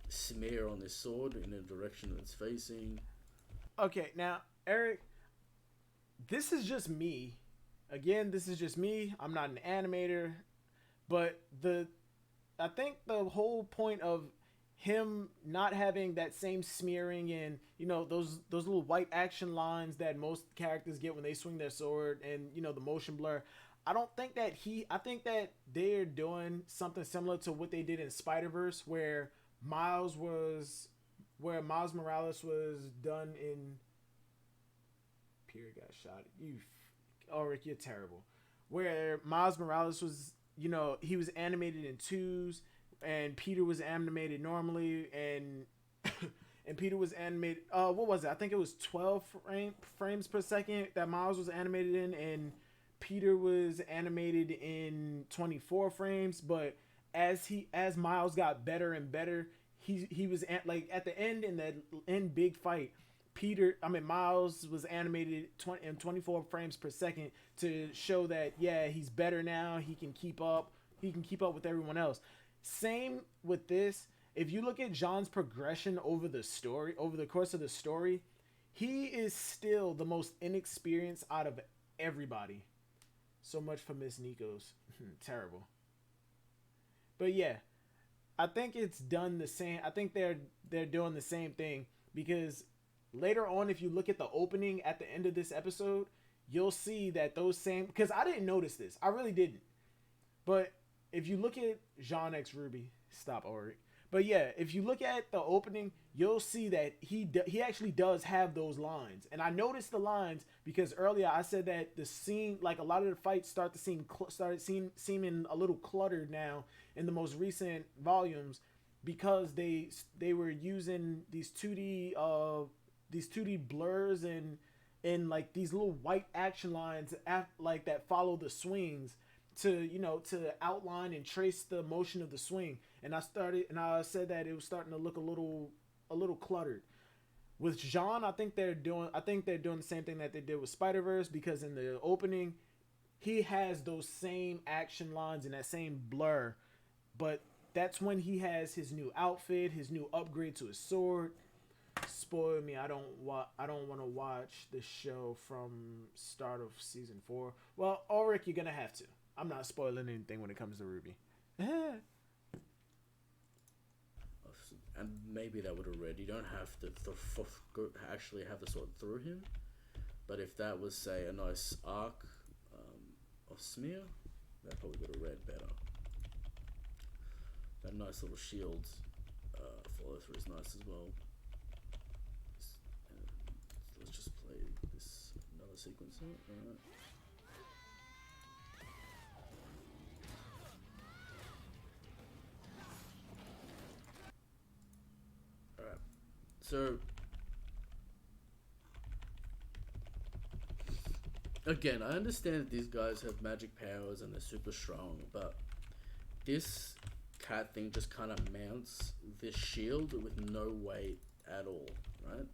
smear on this sword in the direction that it's facing. Okay, now Eric, this is just me. Again, this is just me. I'm not an animator, but I think the whole point of him not having that same smearing and, you know, those little white action lines that most characters get when they swing their sword, and, you know, the motion blur, I think that they're doing something similar to what they did in Spider-Verse, where Miles Morales was done in. Peter got shot. Rick, you're terrible. Where Miles Morales was, you know, he was animated in twos, and Peter was animated normally, and and Peter was animated. What was it? I think it was 12 frames per second that Miles was animated in, and Peter was animated in 24 frames. But as Miles got better and better, he was like at the end in that big fight. Miles was animated in 24 frames per second to show that, yeah, he's better now. He can keep up. He can keep up with everyone else. Same with this. If you look at John's progression over the course of the story, he is still the most inexperienced out of everybody. So much for Miss Nikos. Terrible. But yeah, I think it's done the same. I think they're doing the same thing, because later on, if you look at the opening at the end of this episode, you'll see that those same, because I didn't notice this. I really didn't. But if you look at Jean X Ruby, stop, Ulrich. But yeah, if you look at the opening, you'll see that he actually does have those lines. And I noticed the lines because earlier I said that the scene, like a lot of the fights started seeming a little cluttered now in the most recent volumes, because they were using these 2D blurs and like these little white action lines like that follow the swings to outline and trace the motion of the swing. And I said that it was starting to look a little cluttered. With Jean, I think they're doing the same thing that they did with Spider-Verse, because in the opening he has those same action lines and that same blur, but that's when he has his new outfit, his new upgrade to his sword. Spoil me. I don't want to watch the show from start of season 4. Well, Ulrich, you're gonna have to. I'm not spoiling anything when it comes to RWBY. And maybe that would have read. You don't have to actually have the sword through him, but if that was, say, a nice arc of smear, that probably would have read better. That nice little shield follow through is nice as well. Let's just play this another sequence out. Alright. So again, I understand that these guys have magic powers and they're super strong, but this cat thing just kind of mounts this shield with no weight at all, right?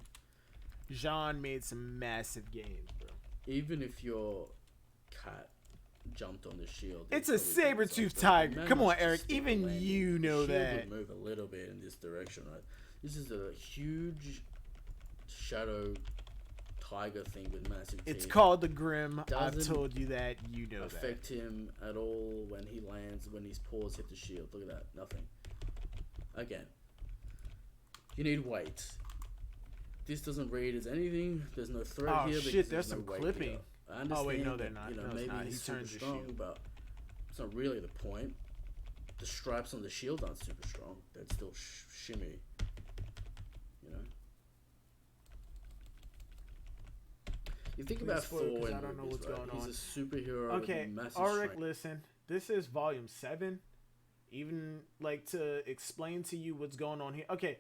Jean made some massive gains, bro. Even if your cat jumped on the shield, It's it'd a probably get saber-toothed itself, but tiger. it Come on, managed to Eric. stick the Even landing. you know the shield that. would move a little bit in this direction, right? This is a huge shadow tiger thing with massive teeth. It's called the Grim. I've Doesn't told you that. You know that. affect him at all when he lands, when his paws hit the shield. Look at that. Nothing. Again, you need weight. This doesn't read as anything. There's no threat Oh here. shit, because there's no some weight clipping. here. I understand Oh wait, no, that, they're not. You know, No, it's maybe not. he's He super turns the strong, shield. but it's not really the point. The stripes on the shield aren't super strong. They'd still shimmy. You know. You think Please about spoil, Thor 'cause in I don't know movies, what's right? going He's on. a superhero Okay, with massive Ulrich, strength. listen. This is volume 7. Even like to explain to you what's going on here. Okay,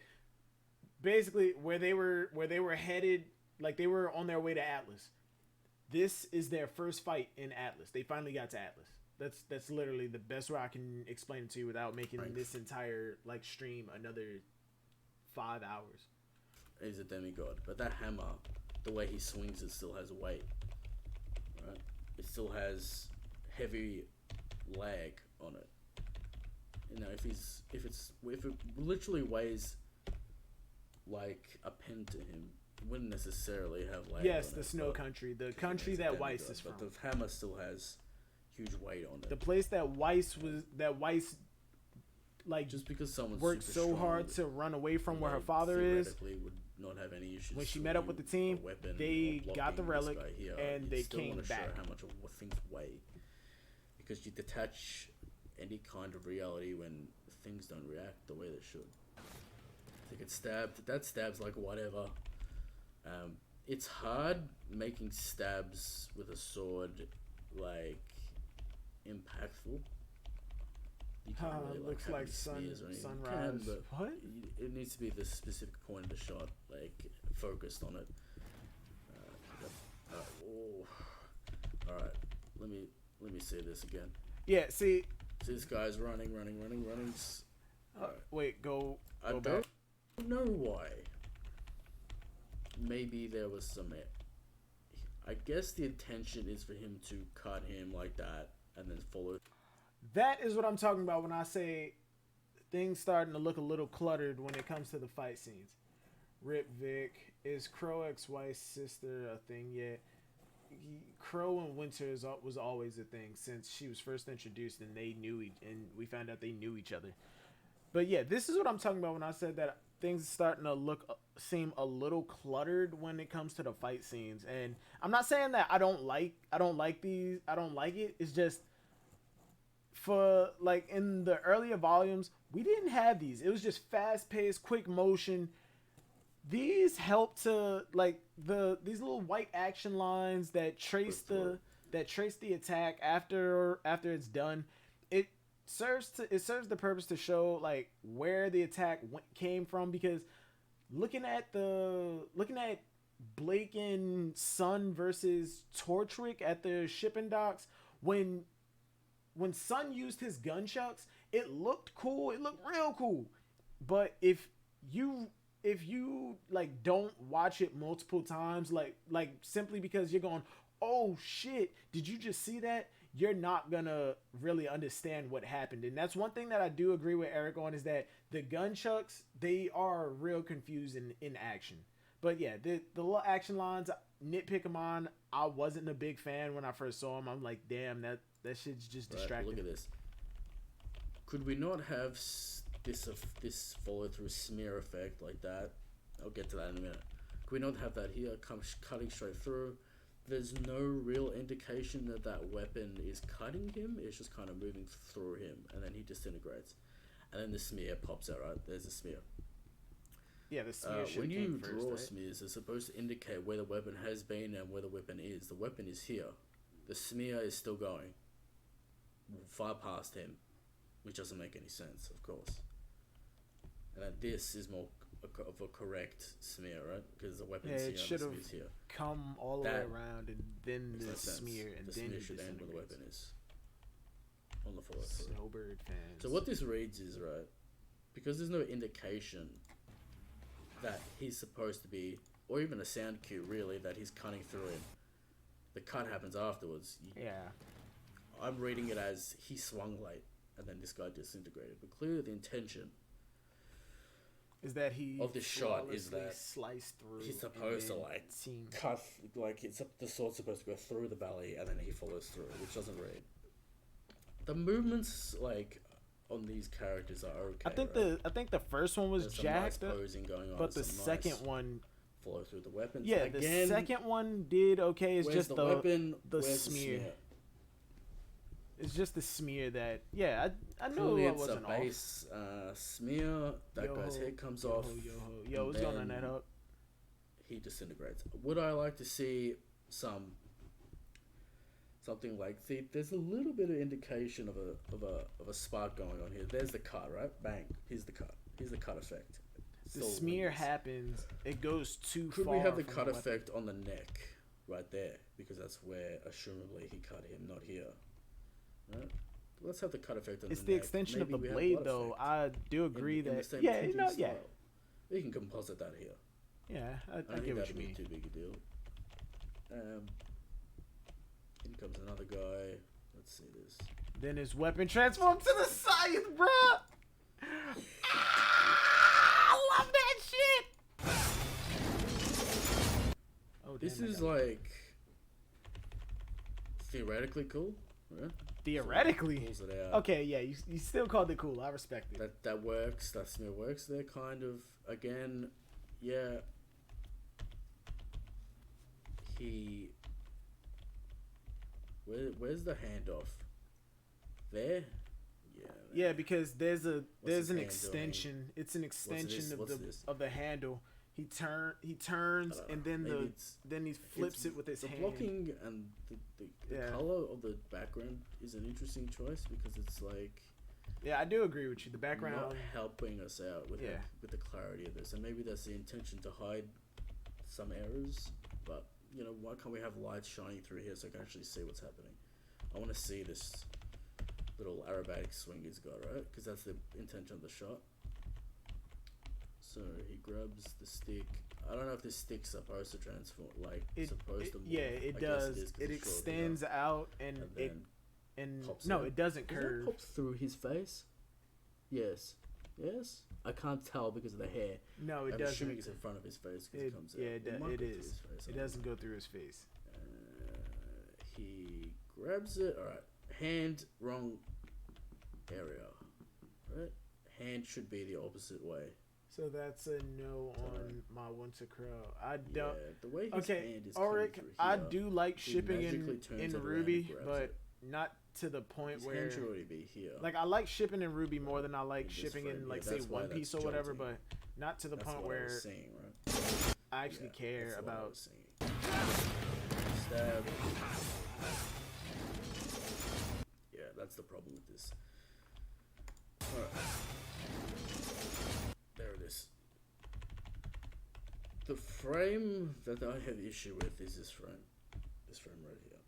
basically where they were headed, like they were on their way to Atlas. This is their first fight in Atlas. They finally got to Atlas. That's literally the best way I can explain it to you without making Right. this entire like stream another 5 hours. He's a demigod, but that hammer, the way he swings it still has weight, right? It still has heavy lag on it. You know, if it literally weighs like a pen to him, it wouldn't necessarily have lag. Yes, on the it, Snow but Country, the he's country a that demigod, Weiss is from. But the hammer still has huge weight on it. The place that Weiss like Just because someone's worked super so strong, hard to run away from where her they father is. theoretically would not have any issues. When she met up with the team, swinging a weapon they or got the blocking this relic, guy here. and You they still came wanna back. show how much of what things weigh, because you detach any kind of reality when things don't react the way they should. They get stabbed. That stabs like whatever. It's hard making stabs with a sword like impactful. You can't really, looks have like any smears or anything. You sunrise. can, but What? it needs to be the specific point of the shot, like focused on it. All right. Let me see this again. Yeah, see. See, this guy's running. Wait, go I back. don't know why. Maybe there was some. I guess the intention is for him to cut him like that and then follow. That is what I'm talking about when I say things starting to look a little cluttered when it comes to the fight scenes. Rip Vic. Is Crow ex-wife's sister a thing yet? Crow and Winter was always a thing since she was first introduced, and and we found out they knew each other. But yeah, this is what I'm talking about when I said that things are starting to seem a little cluttered when it comes to the fight scenes. And I'm not saying that I don't like it. It's just for like in the earlier volumes, we didn't have these. It was just fast paced, quick motion. These help to like these little white action lines that trace the attack after it's done. It serves the purpose to show like where the attack came from, because looking at Blake and Sun versus Torchwick at the shipping docks, when Sun used his gunchucks, it looked cool. It looked real cool. But if you like don't watch it multiple times, like simply because you're going, oh shit, did you just see that? You're not gonna really understand what happened. And that's one thing that I do agree with Eric on, is that the gunchucks, they are real confusing in action. But yeah, the little action lines, nitpick them on. I wasn't a big fan when I first saw them. I'm like, damn, that shit's just distracting. Look at this. Could we not have this follow through smear effect like that? I'll get to that in a minute. Could we not have that here, cutting straight through? There's no real indication that that weapon is cutting him. It's just kind of moving through him, and then he disintegrates. And then the smear pops out, right? There's a smear. Yeah, the smear When you first, draw right? smears, they're supposed to indicate where the weapon has been and where the weapon is. The weapon is here. The smear is still going far past him, which doesn't make any sense, of course. and then this is more of a correct smear, right? Because the weapon's Yeah, here it and the should have smear's here. come all the way That around and then Makes no the sense. smear and the then smear it should end where the disintegrates. weapon is. On the follow through. Snowbird fans. So what this reads is, right, because there's no indication that he's supposed to be, or even a sound cue really, that he's cutting through him. The cut happens afterwards. Yeah. I'm reading it as he swung late and then this guy disintegrated. But clearly the intention Is that he of this shot is flawlessly that sliced through? he's supposed to and like seem- cut, like it's the sword's supposed to go through the belly and then he follows through, which doesn't read. The movements like on these characters are okay. I think the first one was There's some nice jacked, posing going on, but the some second nice one, follow through the weapons. yeah, Again, the second one did okay. It's where's just the weapon, the where's smear. the smear? It's just the smear that I know Clearly I it's a wasn't off. base smear. That Yo guy's ho, head comes yo off. ho, yo, what's going on then that up? He disintegrates. Would I like to see something like there's a little bit of indication of a spark going on here. There's the cut, right? Bang. Here's the cut. Here's the cut effect. The Still smear lingers. happens. It goes too Could far. we have the from cut weapon. effect on the neck right there? Because that's where assumably he cut him, not here. Right? Let's have the cut effect on It's the the neck. extension of Maybe the we have blade, blood though. effect I do agree in the that. same Yeah, printing no, yeah, style. We can composite that here. yeah. I I think get what that'd you be mean. too big a deal. In comes another guy. Let's see this. Then his weapon transformed to the scythe, bruh. I love that shit. Oh, This damn, I is got- like theoretically cool, right? theoretically. Pulls it out. Okay, yeah, you still called it cool. I respect it. That works. That smear works. They're kind of again, yeah. Where's the handoff? There. Yeah. Yeah, because there's an his hand extension. It's an extension What's of this? the handle. He turns I don't and know. then Maybe it's- he flips it with his the hand. blocking and the Yeah. color of the background is an interesting choice because it's like Yeah, I do agree with you. The not background. helping us out with Yeah. with the clarity of this, and maybe that's the intention to hide some errors. But you know, why can't we have lights shining through here so I can actually see what's happening? I want to see this little aerobatic swing he's got, right? Because that's the intention of the shot. So he grabs the stick. I don't know if this stick's supposed to transform, like supposed to morph. Yeah, I it guess does. is 'cause It it's short extends enough. out and And it then and pops no, out. it doesn't Does that curve. pop through his face? Yes. Yes? I can't tell because of the hair. No, it I'm doesn't. assuming it's in front of his face because it comes out. Yeah, It might it go through is. his face, I It don't doesn't know. go through his face. He grabs it. Alright. Hand, wrong area. Right? Hand should be the opposite way. So that's a no on my Winter Crow. I don't. Yeah, the way his Okay, hand is coming Ulrich, through I here, do like he shipping magically in turns it around and Ruby, grabs but it. not to the point His where hand should already be here. like I like shipping in Ruby more than I like In this shipping frame, in yeah, like say that's why One Piece or that's whatever, jolting. but not to the That's point what I where was saying, right? I actually Yeah, care that's what I about. was saying. Stab. Yeah, that's the problem with this. Alright. There it is. The frame that I have issue with is this frame. This frame right here.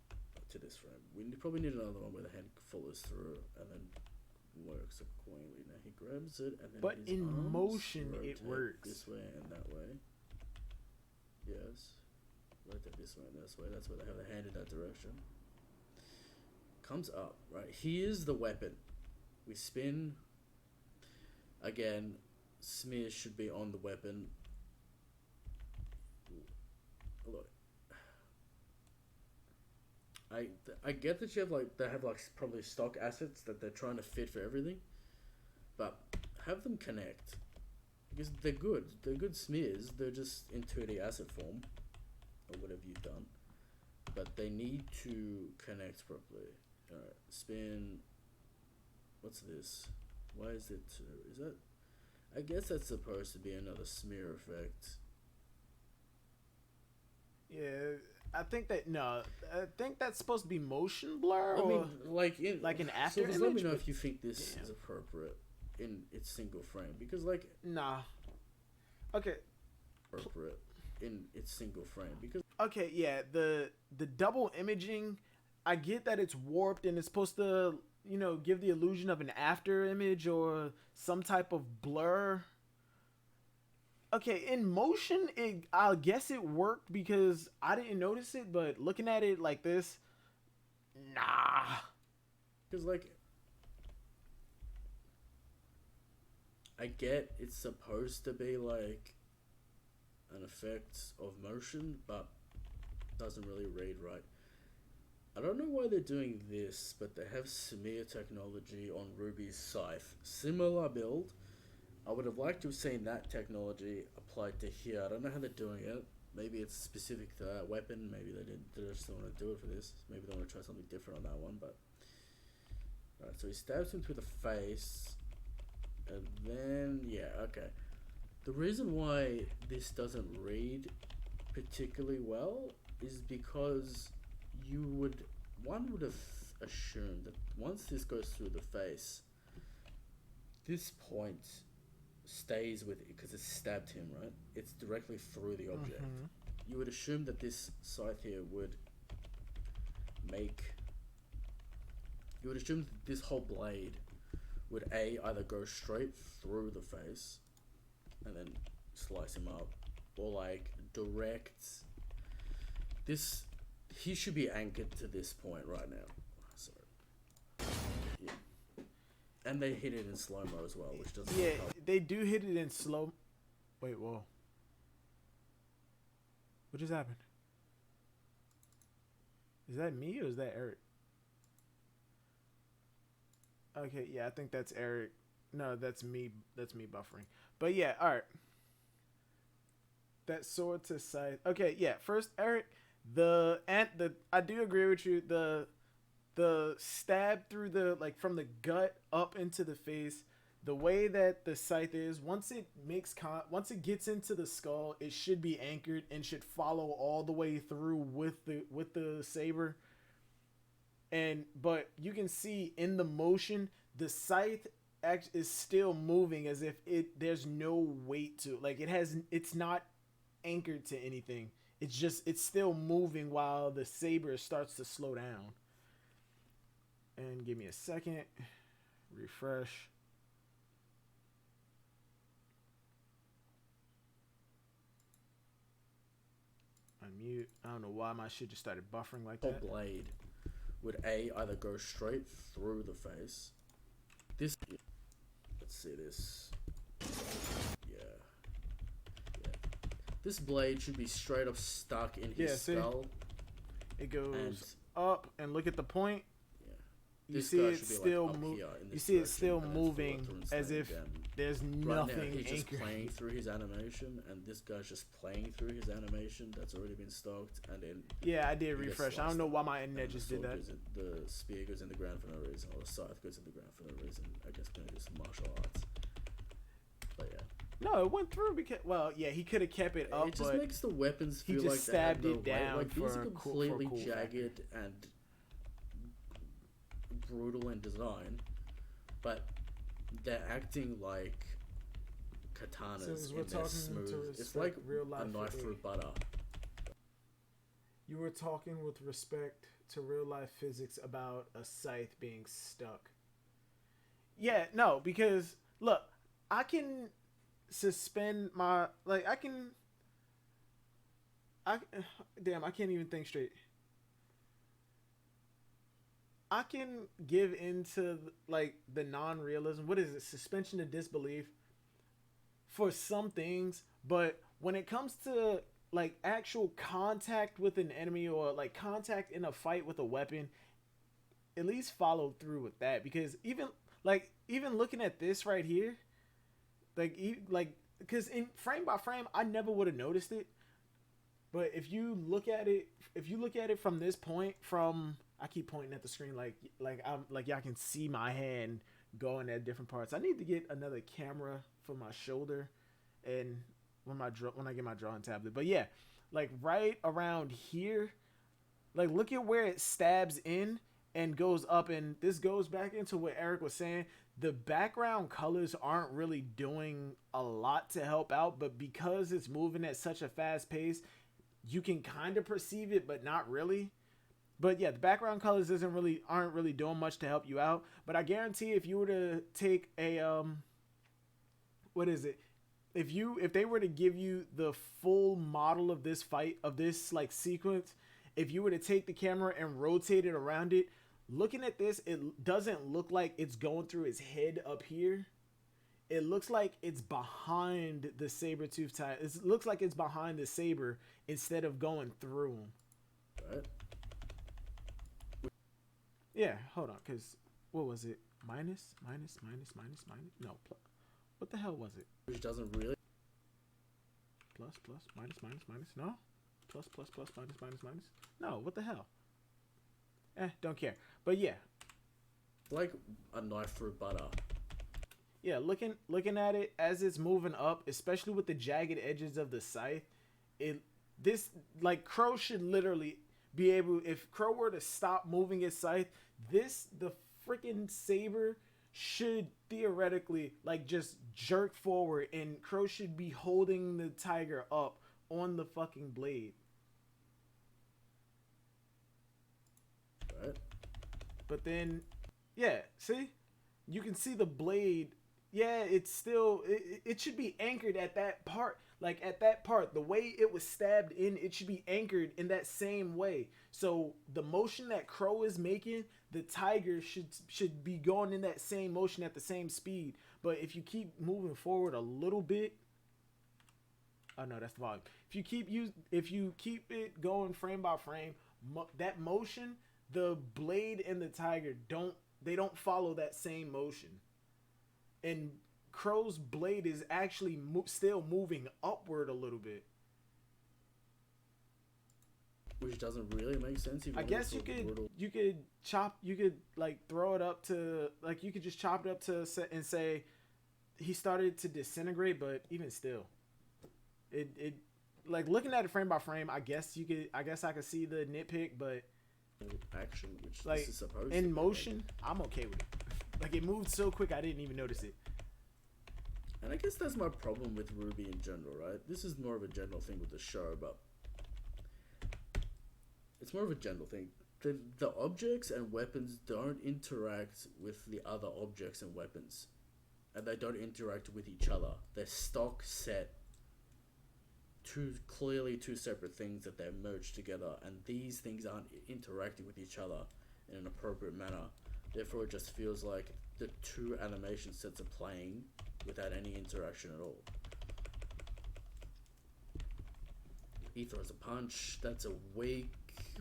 To this frame. We probably need another one where the hand follows through and then works accordingly. Now he grabs it and then But his in arms motion, it rotate works. this way and that way. Yes. Rotate this way and this way. That's where they have the hand in that direction. Comes up, right? Here's the weapon. We spin. Again, smear should be on the weapon. Look. I get that you have like they have like probably stock assets that they're trying to fit for everything, but have them connect because they're good. They're good smears. They're just in 2D asset form or whatever you've done, but they need to connect properly. All right, spin. What's this? Why is it? Is that? I guess that's supposed to be another smear effect. Yeah, I think that's supposed to be motion blur. I Or mean, like like an after so just let me image, know but if you think this damn. is appropriate. in its single frame because like Nah. Okay. appropriate in its single frame because Okay, yeah, the double imaging, I get that it's warped and it's supposed to, give the illusion of an after image or some type of blur. Okay, in motion, I guess it worked because I didn't notice it, but looking at it like this, nah. like I get it's supposed to be like an effect of motion, but doesn't really read right. I don't know why they're doing this, but they have smear technology on Ruby's scythe. Similar build. I would have liked to have seen that technology applied to here. I don't know how they're doing it. Maybe it's specific to that weapon. Maybe they just don't want to do it for this. Maybe they want to try something different on that one. But right, so he stabs him through the face, and then yeah, okay. The reason why this doesn't read particularly well is because one would have assumed that once this goes through the face, this point stays with it because it stabbed him, right? It's directly through the object. Mhm. You would assume that this scythe here would you would assume that this whole blade would either go straight through the face and then slice him up, or like direct this. He should be anchored to this point right now. Sorry. Yeah. And they hit it in slow-mo as well, which doesn't Yeah, help. they do hit it in slow. Wait, whoa. What just happened? Is that me or is that Eric? Okay, yeah, I think that's Eric. No, that's me. That's me buffering. But yeah, all right. That sword to scythe. Okay, yeah. First, Eric, I do agree with you. The stab through the from the gut up into the face. The way that the scythe is, once it gets into the skull, it should be anchored and should follow all the way through with the saber. But you can see in the motion, the scythe is still moving as if there's no weight to it. It's not anchored to anything. It's still moving while the saber starts to slow down. And give me a second. Refresh. Unmute. I don't know why my shit just started buffering like that. The blade would either go straight through the face. This, let's see this. Yeah. This blade should be straight up stuck in his skull. It goes up, and look at the point. You This see guy it's should be, still up moving. here in You this see it's still direction, and then moving follow through and as slam if down. there's Right nothing now, he's just anchored. playing through his animation, and this guy's just playing through his animation that's already been stocked, and then Yeah, I did he gets refresh. I don't know why my sliced internet up, just and did the that. sword the spear goes in the ground for no reason, or the scythe goes in the ground for no reason. I guess maybe it's martial arts. But yeah. No, it went through because he could have kept it up, It just but makes the weapons he feel just like they have stabbed no it down weight. Like these for are a cool completely factor. jagged and brutal in design, but they're acting like katanas Since we're in their talking smooth. to It's respect like real a life knife physics. through butter. You were talking with respect to real life physics about a scythe being stuck. Yeah, no, because look, I can suspend my damn, I can't even think straight. I can give into the non-realism. What is it? Suspension of disbelief for some things, but when it comes to actual contact with an enemy or contact in a fight with a weapon, at least follow through with that, because even looking at this right here, because in frame by frame I never would have noticed it, but if you look at it from this point, I keep pointing at the screen y'all can see my hand going at different parts. I need to get another camera for my shoulder and when I get my drawing tablet. But yeah, right around here, look at where it stabs in, and goes up, and this goes back into what Eric was saying. The background colors aren't really doing a lot to help out, but because it's moving at such a fast pace, you can kind of perceive it, but not really. But yeah, the background colors aren't really doing much to help you out. But I guarantee if you were to take a what is it? If they were to give you the full model of this fight, of this like sequence, if you were to take the camera and rotate it around it, looking at this, it doesn't look like it's going through his head up here. It looks like it's behind the saber-tooth tiger. It looks like it's behind the saber instead of going through him. Right. Yeah, hold on, because what was it? Minus? No, what the hell was it? Which doesn't really. Plus, minus, no? Plus, minus. No, what the hell? Don't care. But yeah. Like a knife through butter. Yeah, looking at it as it's moving up, especially with the jagged edges of the scythe, Crow should literally be able, if Crow were to stop moving his scythe, the freaking saber should theoretically like just jerk forward, and Crow should be holding the tiger up on the fucking blade. Right. But then, yeah, see? You can see the blade. Yeah, it's still, it should be anchored at that part. Like, at that part, the way it was stabbed in, it should be anchored in that same way. So, the motion that Crow is making, the tiger should be going in that same motion at the same speed. But if you keep moving forward a little bit, oh no, that's the volume. If you keep it going frame by frame, that motion, the blade and the tiger don't follow that same motion. And Crow's blade is actually still moving upward a little bit. Which doesn't really make sense. I guess you could throw it up to, like, you could just chop it up to and say he started to disintegrate, but even still, it like looking at it frame by frame, I guess I could see the nitpick, but action, which like this is supposed in to be motion, I'm okay with it. Like, it moved so quick I didn't even notice it. And I guess that's my problem with RWBY in general, right? This is more of a general thing with the show, but it's more of a general thing. The objects and weapons don't interact with the other objects and weapons. And they don't interact with each other. They're stock set. Clearly two separate things that they're merged together. And these things aren't interacting with each other in an appropriate manner. Therefore, it just feels like the two animation sets are playing without any interaction at all. He throws a punch. That's a weak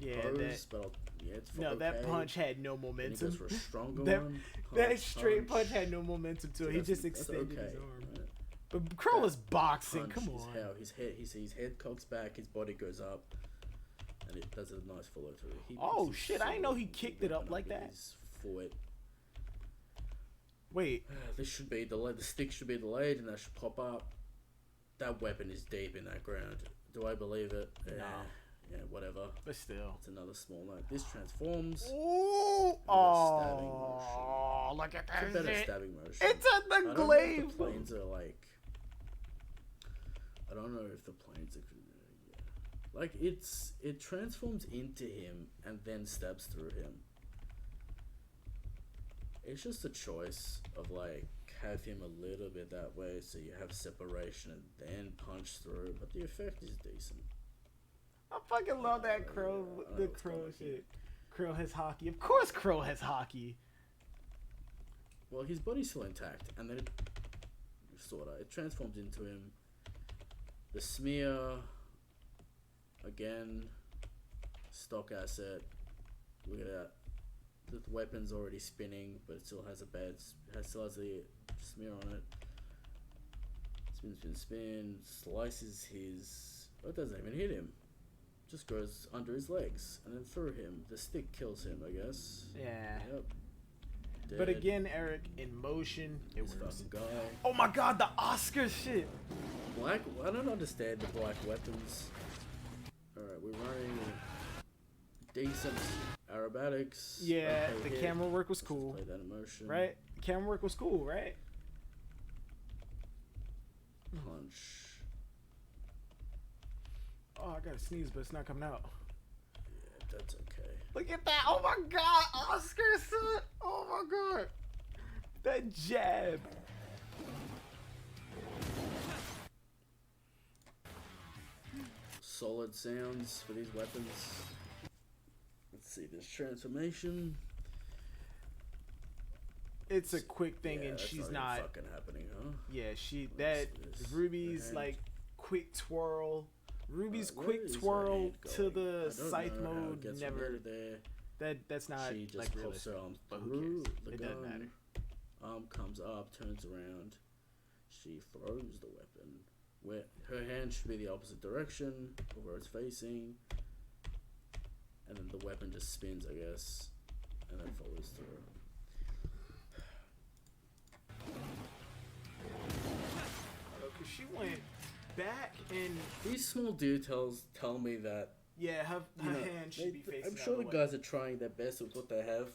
pose, but it's okay. That punch had no momentum. And he goes for a stronger one. That straight punch had no momentum to it. He just extended his arm. Right? But Crow was boxing. Come on. His head cocks back. His body goes up. And it does a nice follow through. Oh shit! I didn't know he kicked it up like that. His foot. Wait. This should be the stick should be delayed, and that should pop up. That weapon is deep in that ground. Do I believe it? No. Yeah, whatever. But still, it's another small note. This transforms. Ooh! Oh! Look at that! It's a better stabbing motion. It's at the glaive. The planes are like. I don't know if the planes are. Yeah. Like it transforms into him and then stabs through him. It's just a choice of like have him a little bit that way so you have separation and then punch through, but the effect is decent. I fucking love that Crow, the Crow shit. Crow has hockey. Of course Crow has hockey. Well, his body's still intact, and then it transforms into him. The smear, again, stock asset. Look at that. The weapon's already spinning, but it still has still has the smear on it. Spin. Slices his. Oh, it doesn't even hit him. Just goes under his legs and then through him. The stick kills him, I guess. Yeah. Yep. Dead. But again, Eric, in motion, it works. Guy. Oh my god, the Oscar shit. I don't understand the black weapons. Alright, we're running decent RWBY aerobatics. Yeah, okay the hit. camera work was Let's just cool. play that emotion. Right? The camera work was cool, right? Punch. Oh, I gotta sneeze, but it's not coming out. Yeah, that's okay. Look at that! Oh my god! Oscar, son! Oh my god! That jab! Solid sounds for these weapons. Let's see this transformation. It's a quick thing, Yeah, and that's she's not not. even fucking happening, huh? Yeah, she Let's that see this. Ruby's Her like hand. quick twirl. Ruby's Where quick is her twirl hand to going? I the don't scythe know how it mode gets never. related there. That's not She just like pops realistic. her arm But who through cares? the It gun. doesn't matter. Arm comes up, turns around. She throws the weapon. Where her hand should be the opposite direction of where it's facing. And then the weapon just spins, I guess. And then follows through. Cause she went back and These small details tell me that yeah, her you know, hand should be facing. I'm sure the guys are trying their best with what they have.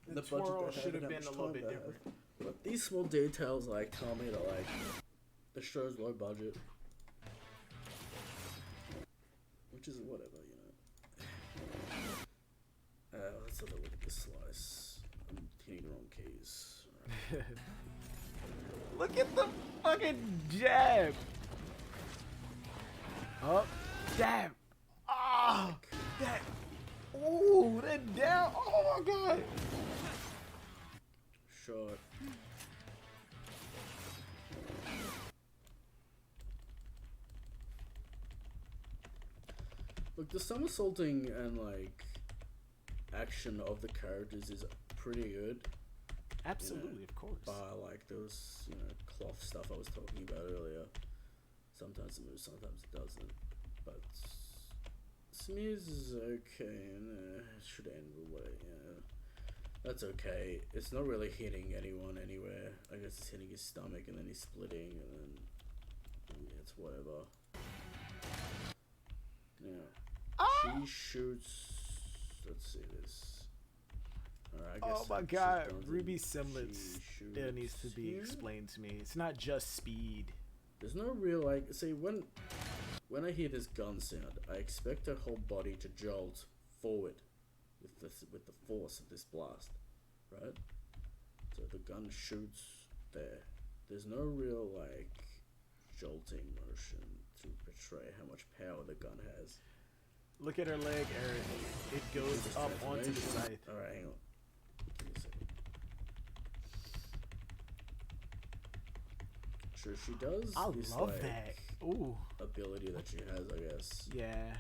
The budget twirl they should have and how been much a little time bit they have. different. But these small details like tell me that like the show's low budget, which is whatever, you know. Let's have a look at this slice. I'm hitting the wrong keys. Alright. Look at the fucking jab. Up, jab. Ah, that. Ooh, that down. Oh my god. Shot. Look, the somersaulting and like action of the characters is pretty good. Absolutely, of course. Bar like those, you know, cloth stuff I was talking about earlier. Sometimes it moves, sometimes it doesn't. But Smears is okay, and it should end with what, yeah. That's okay. It's not really hitting anyone anywhere. I guess it's hitting his stomach and then he's splitting and then yeah, it's whatever. Yeah. She shoots. Let's see this. Alright, I guess Oh my she's god, done. Ruby semblance She still needs to shoots be here. explained to me. It's not just speed. There's no real like. See, when I hear this gun sound, I expect her whole body to jolt forward with the force of this blast, right? So the gun shoots there. There's no real like jolting motion to portray how much power the gun has. Look at her leg, Eric. It goes This up onto the transformation. scythe. All right, hang on. Give me a second. Sure, she does. I this, love like, that. Ooh, ability that she has, I guess. yeah.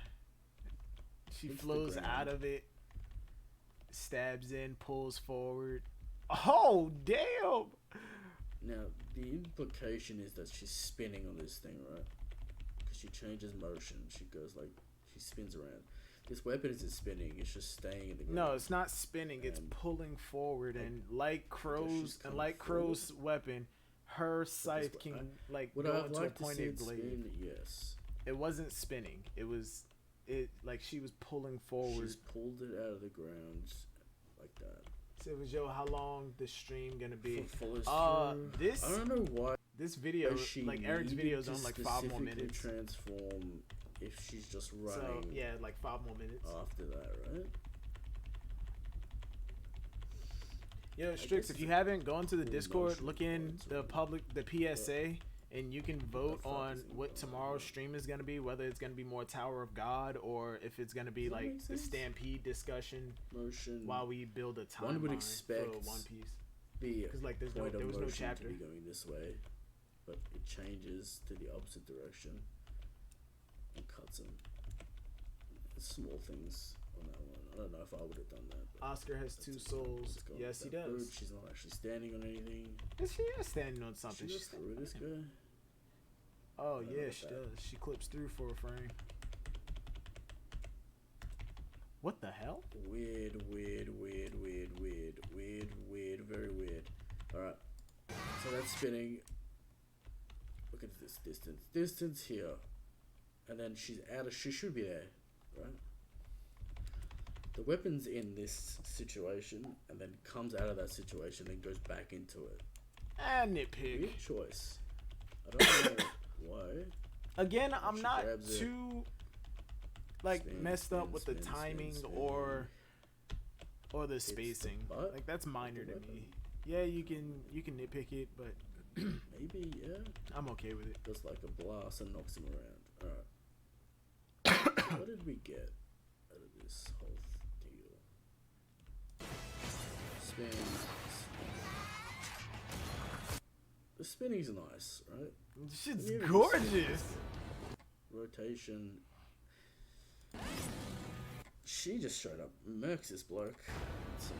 She Hits the flows ground. out of it, stabs in, pulls forward. Oh, damn! Now, the implication is that she's spinning on this thing, right? Because she changes motion. She goes like, she spins around. This weapon isn't spinning, it's just staying in the ground. No, it's not spinning. It's And- pulling forward, like, and like Crow's coming forward. weapon, her scythe wa- can like Would go I have into a liked to see pointed it blade. spin? Yes. It wasn't spinning. It was like she was pulling forward. She's pulled it out of the ground like that. So, Joe, how long the stream gonna be? Follows through. This I don't know why this video, she like Eric's needed video, is to on like 5 more specifically minutes. transform if she's just So running yeah, like 5 more minutes. after that, right? Yo, guess Strix, if it's you a haven't gone to the cool Discord, notion look for in it, the so- public, the PSA, and you can vote fuck on is it what going tomorrow's on? stream is gonna be. Whether it's gonna be more Tower of God or if it's gonna be Does that like make the sense? Stampede discussion Motion. while we build a timeline One would for expect One Piece. the Because like there point of was no motion chapter. to be going this way, but it changes to the opposite direction and cuts him. Small things on that one. I don't know if I would have done that. But Oscar has that's 2 just- souls. let's go Yes, he with that does. boot. She's not actually standing on anything. She is standing on something. She She's goes through this guy. Oh I don't know yeah, about she that. does. She clips through for a frame. What the hell? Weird, very weird. Alright. So that's spinning. Look at this distance. Distance here. And then she's out of, she should be there, right? the weapon's in this situation and then comes out of that situation and goes back into it. Nitpick. Weird choice. I don't know why. Again, I'm She not grabs it. too like Spin, messed up spin, with the spin, spin, timing spin. or the Hits the spacing. butt Like that's of minor the to weapon. me. Yeah, you can nitpick it, but Maybe, yeah. I'm okay with it. Does like a blast and knocks him around. Alright. What did we get out of this whole deal? Spin. The spinning's nice, right? This shit's Yeah, gorgeous. Rotation. She just showed up. Mercs this bloke. Let's see.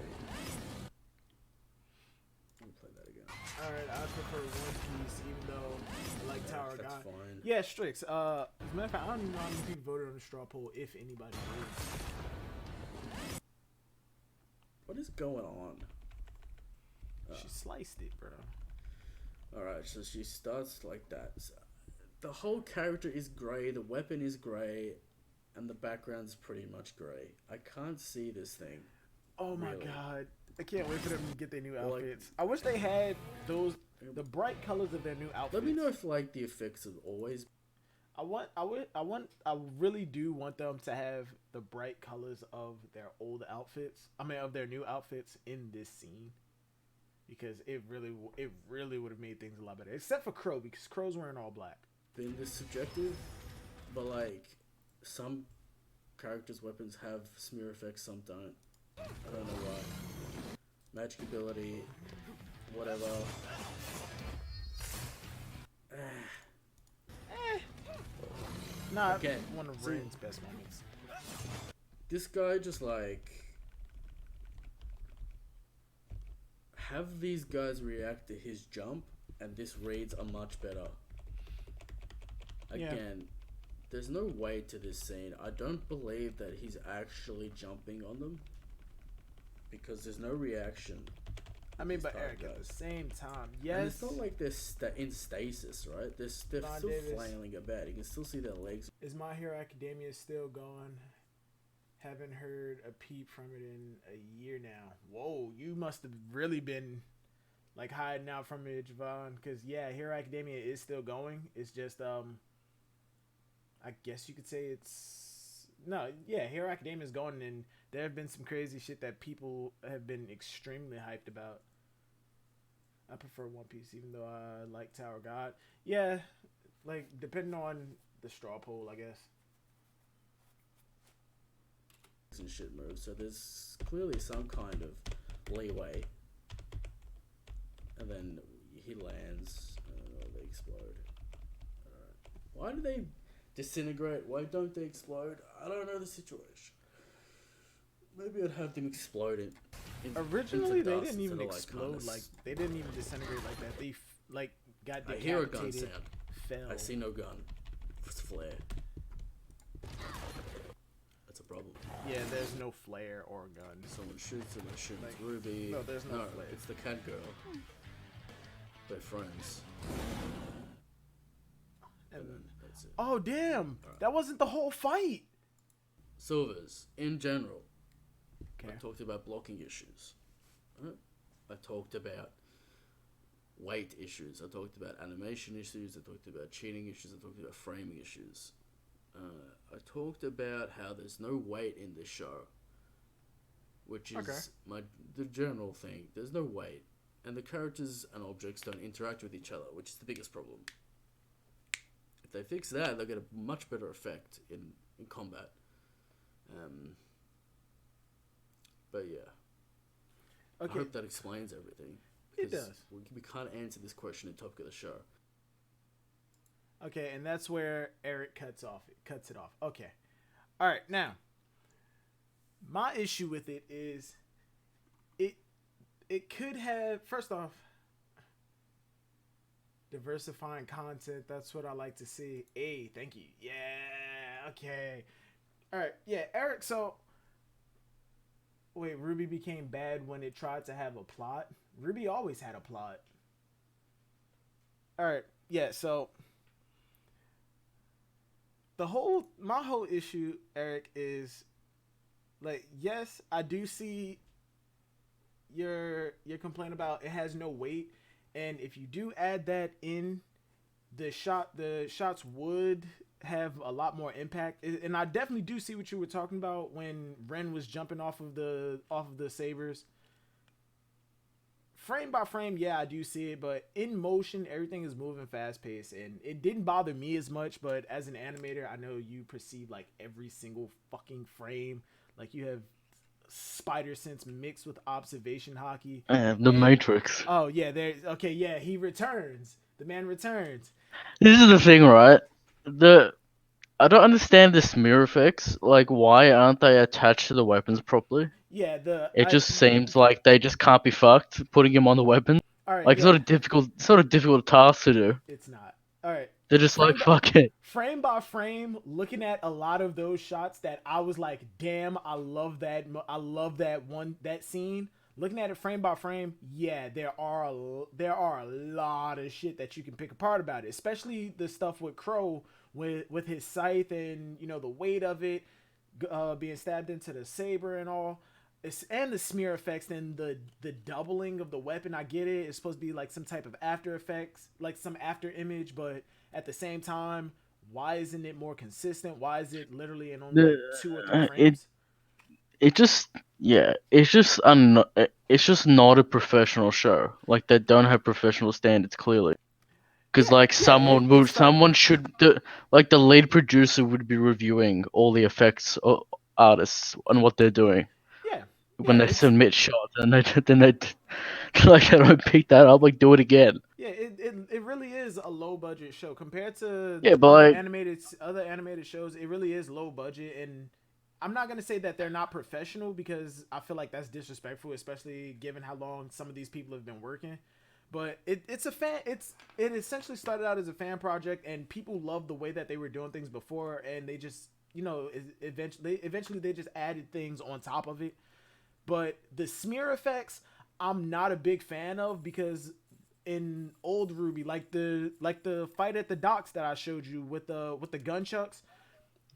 Let me play that again. Alright, I prefer One Piece, even though I like Tower That's God. fine. Yeah, Strix. As a matter of fact, I don't even know how many people voted on the straw poll, if anybody did. What is going on? She sliced it, bro. Alright, so she starts like that. So the whole character is grey, the weapon is grey, and the background's pretty much grey. I can't see this thing. Oh my Really? god. I can't wait for them to get their new Well, like- outfits. I wish they had the bright colors of their new outfits. Let me know if like the effects have always I really do want them to have the bright colors of their old outfits. I mean, of their new outfits in this scene, because it really would have made things a lot better. Except for Crow, because Crow's wearing all black. been this subjective, but like some characters' weapons have smear effects, some don't. I don't know why. Magic ability, whatever. Nah, Again, one of see- Rain's best moments. This guy just like have these guys react to his jump, and this reads a much better. Yeah. Again, there's no weight to this scene. I don't believe that he's actually jumping on them because there's no reaction. I mean, These but type Eric, at guys. the same time, And yes. it's not like they're in stasis, right? They're Von still Davis. flailing about. You can still see their legs. Is My Hero Academia still going? Haven't heard a peep from it in a year now. Whoa, you must have really been like hiding out from it, Javon. Because yeah, Hero Academia is still going. It's just I guess you could say it's no, yeah, Hero Academia is going, and there have been some crazy shit that people have been extremely hyped about. I prefer One Piece, even though I like Tower of God. Yeah, like depending on the straw poll, I guess. And shit moves, so there's clearly some kind of leeway. And then he lands, and they explode. Alright. Why do they disintegrate? Why don't they explode? I don't know the situation. Maybe I'd have them explode it. Originally, into they dust didn't even instead of, explode. kinda Like they didn't even disintegrate like that. They got I hear a gun decapitated. sound. Fell. I see no gun. It's flare. That's a problem. Yeah, there's no flare or gun. Someone shoots him, I shoot Like, Ruby. no, there's no flare. It's the cat girl. They're friends. And then that's it. Oh damn! Alright. That wasn't the whole fight. Silvers, in general. Okay. I talked about blocking issues. Right? I talked about weight issues. I talked about animation issues. I talked about cheating issues. I talked about framing issues. I talked about how there's no weight in this show, which is Okay. the general thing. There's no weight, and the characters and objects don't interact with each other, which is the biggest problem. If they fix that, they'll get a much better effect in combat. But yeah. I Okay. hope that explains everything. It because does. We can't answer this question in topic of the show. Okay, and that's where Eric cuts it off. Okay. All right, now my issue with it is it could have, first off, diversifying content. That's what I like to see. Hey, thank you. Yeah, okay. All right, yeah, Eric, so wait, RWBY became bad when it tried to have a plot? RWBY always had a plot. All right, yeah, so my whole issue, Eric, is Like, yes, I do see your complaint about it has no weight, and if you do add that in, the shots would have a lot more impact. And I definitely do see what you were talking about when Ren was jumping off of the sabers. Frame by frame, yeah, I do see it, but in motion, everything is moving fast paced, and it didn't bother me as much. But as an animator, I know you perceive like every single fucking frame, like you have spider sense mixed with observation hockey, The and Matrix. oh yeah, there's okay, yeah, he returns. The man returns. This is the thing, right? The I don't understand the smear effects. Like, why aren't they attached to the weapons properly? Yeah, the It I just seems like they just can't be fucked putting him on the weapon. all right, Like, it's yeah, not a difficult task to do. it's not. All right. They're just like, Frame by fuck it. frame by frame, looking at a lot of those shots that I was like, "Damn, I love that. I love that scene." Looking at it frame by frame, yeah, there are a lot of shit that you can pick apart about it, especially the stuff with Crow with his scythe and the weight of it being stabbed into the saber and all. And the smear effects and the doubling of the weapon. I get it. It's supposed to be like some type of after effects, like some after image, but at the same time, why isn't it more consistent? Why is it literally in only The like 2 or 3 it frames? it just yeah, it's just not a professional show. Like, they don't have professional standards clearly. Because Yeah, like yeah. It started. someone should like the lead producer would be reviewing all the effects of artists and what they're doing Yeah, yeah. when they submit shots, and they like they don't pick that up, like, do it again. It really is a low budget show compared to Yeah, but like other animated shows. It really is low budget, and I'm not gonna say that they're not professional because I feel like that's disrespectful, especially given how long some of these people have been working. But it's a fan. It essentially started out as a fan project, and people loved the way that they were doing things before, and they just eventually they just added things on top of it. But the smear effects, I'm not a big fan of because in old RWBY, like the fight at the docks that I showed you with the gunchucks,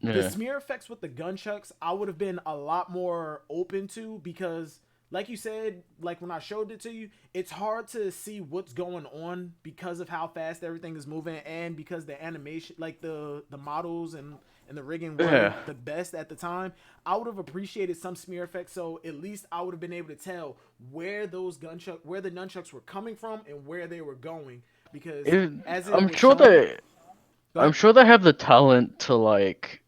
the yeah. smear effects with the gunchucks, I would have been a lot more open to because, like you said, like when I showed it to you, it's hard to see what's going on because of how fast everything is moving and because the animation, like the models and the rigging Yeah. weren't the best at the time. I would have appreciated some smear effects, so at least I would have been able to tell where where the nunchucks were coming from and where they were going because It, as it I'm was sure showing. they Go I'm ahead. sure they have the talent to like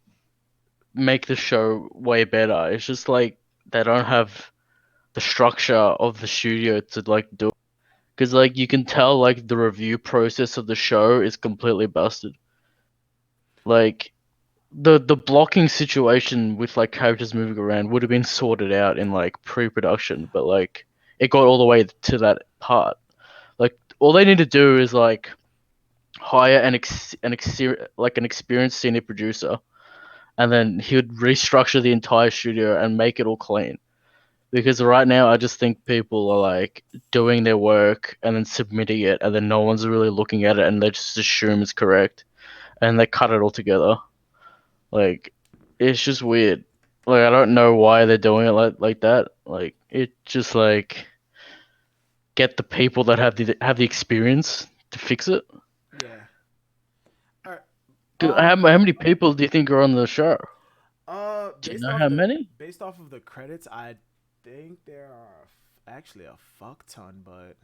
make the show way better. It's just like they don't have the structure of the studio to like do it. Because like you can tell like the review process of the show is completely busted. Like the blocking situation with like characters moving around would have been sorted out in like pre-production, but like it got all the way to that part. Like all they need to do is like hire an experienced senior producer, and then he would restructure the entire studio and make it all clean. Because right now, I just think people are like doing their work and then submitting it, and then no one's really looking at it, and they just assume it's correct, and they cut it all together. Like, it's just weird. Like, I don't know why they're doing it like that. Like, it just like get the people that have the experience to fix it. Yeah. All right. 'Cause how many people do you think are on the show? Do you know how many? Based off of the credits, I think there are actually a fuck ton, but